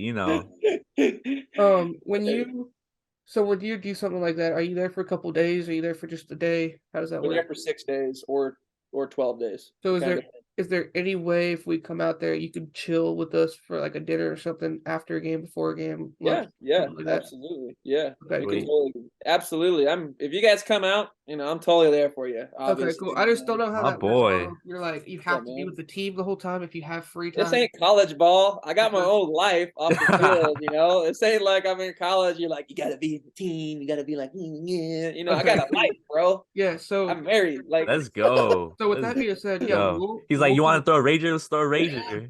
When you do something like that, are you there for a couple days? Are you there for just a day? How does that work? We're there for 6 days or 12 days. So is there any way if we come out there you could chill with us for like a dinner or something after a game, before a game? Yeah, like absolutely. Yeah. Okay, absolutely. If you guys come out, I'm totally there for you. Okay, cool. I just don't know how that works. You're like you have to be with the team the whole time if you have free time. This ain't college ball. I got my own life off the field, This ain't like I'm in college. You're like, you gotta be in the team, you gotta be like, I got a life, bro. Yeah, so I'm married. Like, let's go. So with that being said, he's like, you want to throw a Rager? Let's throw a Rager.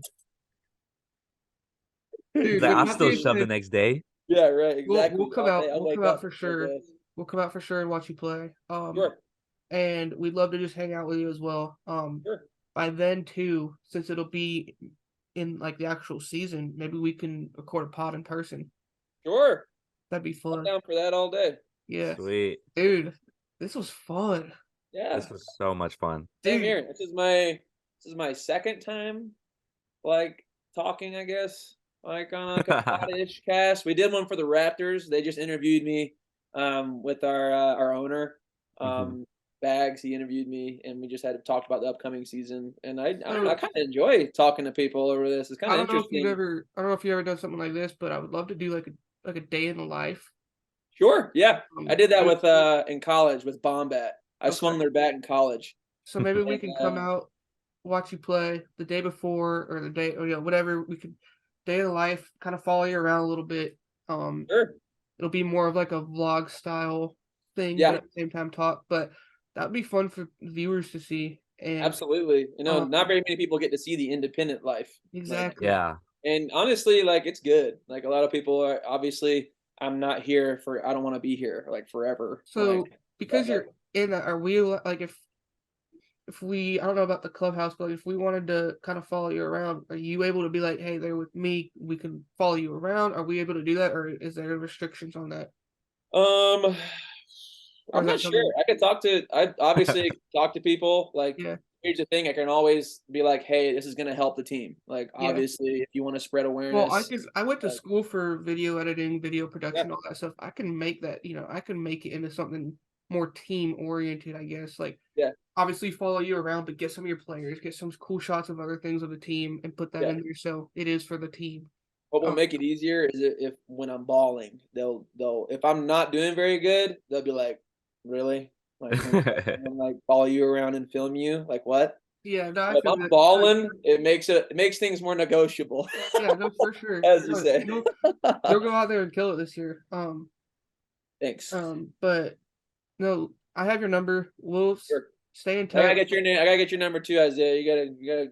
Dude, I'll still shove the next day. Yeah, right. Exactly. We'll come out. We'll come out for sure. We'll come out for sure and watch you play. Sure. And we'd love to just hang out with you as well. Sure. By then too, since it'll be in like the actual season, maybe we can record a pod in person. Sure. That'd be fun. I'm down for that all day. Yeah. Sweet. Dude, this was fun. Yeah. This was so much fun. Same here. This is my second time talking, I guess. On a pod-ish cast. We did one for the Raptors. They just interviewed me with our owner. Mhm. Bags, he interviewed me, and we just had talked about the upcoming season. And I So kind of enjoy talking to people over this. It's kind I of don't know if interesting. I don't know if you ever done something like this, but I would love to do like a day in the life. Sure, yeah, I did that Maybe, with in college with Bombat. I okay. swung their bat in college. So maybe we And, can come out, watch you play the day before or the day or whatever we could day of the life, kind of follow you around a little bit. Um, sure, it'll be more of like a vlog style thing, but yeah, at the same time talk. But that would be fun for viewers to see. And absolutely. Not um, very many people get to see the independent life. Like, exactly. Yeah. and honestly, like it's good. Like a lot of people are obviously. I'm not here for. I don't want to be here like forever. Like, So because but you're in that, are we like if we I don't know about the clubhouse, but if we wanted to kind of follow you around, are you able to be like, hey, they're with me, we can follow you around? Are we able to do that, or is there restrictions on that? Um, Or I'm is not that sure. something? I could talk to. I obviously talk to people. Like, Yeah, here's the thing: I can always be like, "Hey, this is gonna help the team." Like, yeah. obviously, if you want to spread Well, awareness, I went to like, school for video editing, video yeah, production, all that stuff. I can make that, I can make it into something more team oriented, I guess. Like yeah, obviously follow you around, but get some of your players, get some cool shots of other things of the team, and put that yeah. in there so it is for the team. What will Um, make it easier is if when I'm balling, they'll if I'm not doing very good, they'll be like, "Really? Like, can we have someone like follow you around and film you? Like what?" yeah, no, I But if feel I'm that. balling, it makes things more negotiable, Yeah, no, for sure. as you No, say. you'll go out there and kill it this year. Thanks. But no, I have your number. We'll Sure. stay in I gotta touch. get your name. I gotta get your number two, Isaiah. I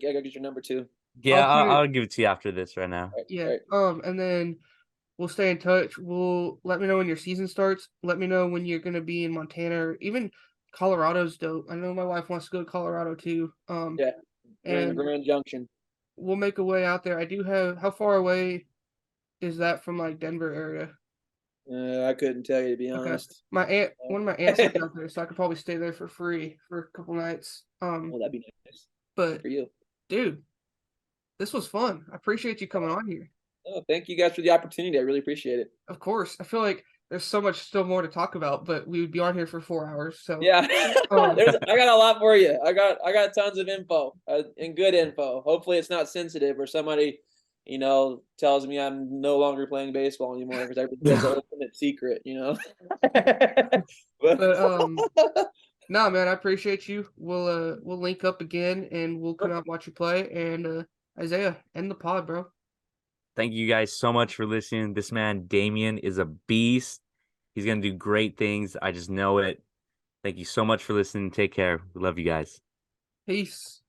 gotta get your number two. Yeah, I'll put it. I'll give it to you after this right now. All right, Yeah. all right. And then we'll stay in touch. We'll let me know when your season starts. Let me know when you're gonna be in Montana or even Colorado's dope. I know my wife wants to go to Colorado too. Yeah, we're in the And Grand Junction. we'll make a way out there. I do have how far away is that from like Denver area? I couldn't tell you to be Okay. honest. One of my aunts lives out there, so I could probably stay there for free for a couple nights. Well, that'd be nice. Good But for you. dude, this was fun. I appreciate you coming on here. Oh, thank you guys for the opportunity. I really appreciate it. Of course, I feel like there's so much still more to talk about, but we would be on here for 4 hours. So, Yeah, um, I got a lot for you. I got tons of info and good info. Hopefully, it's not sensitive or somebody, tells me I'm no longer playing baseball anymore because I revealed the ultimate secret. but But nah, man, I appreciate you. We'll link up again and we'll come out and watch you play. And Isaiah, end the pod, bro. Thank you guys so much for listening. This man, Damian, is a beast. He's going to do great things. I just know it. Thank you so much for listening. Take care. We love you guys. Peace.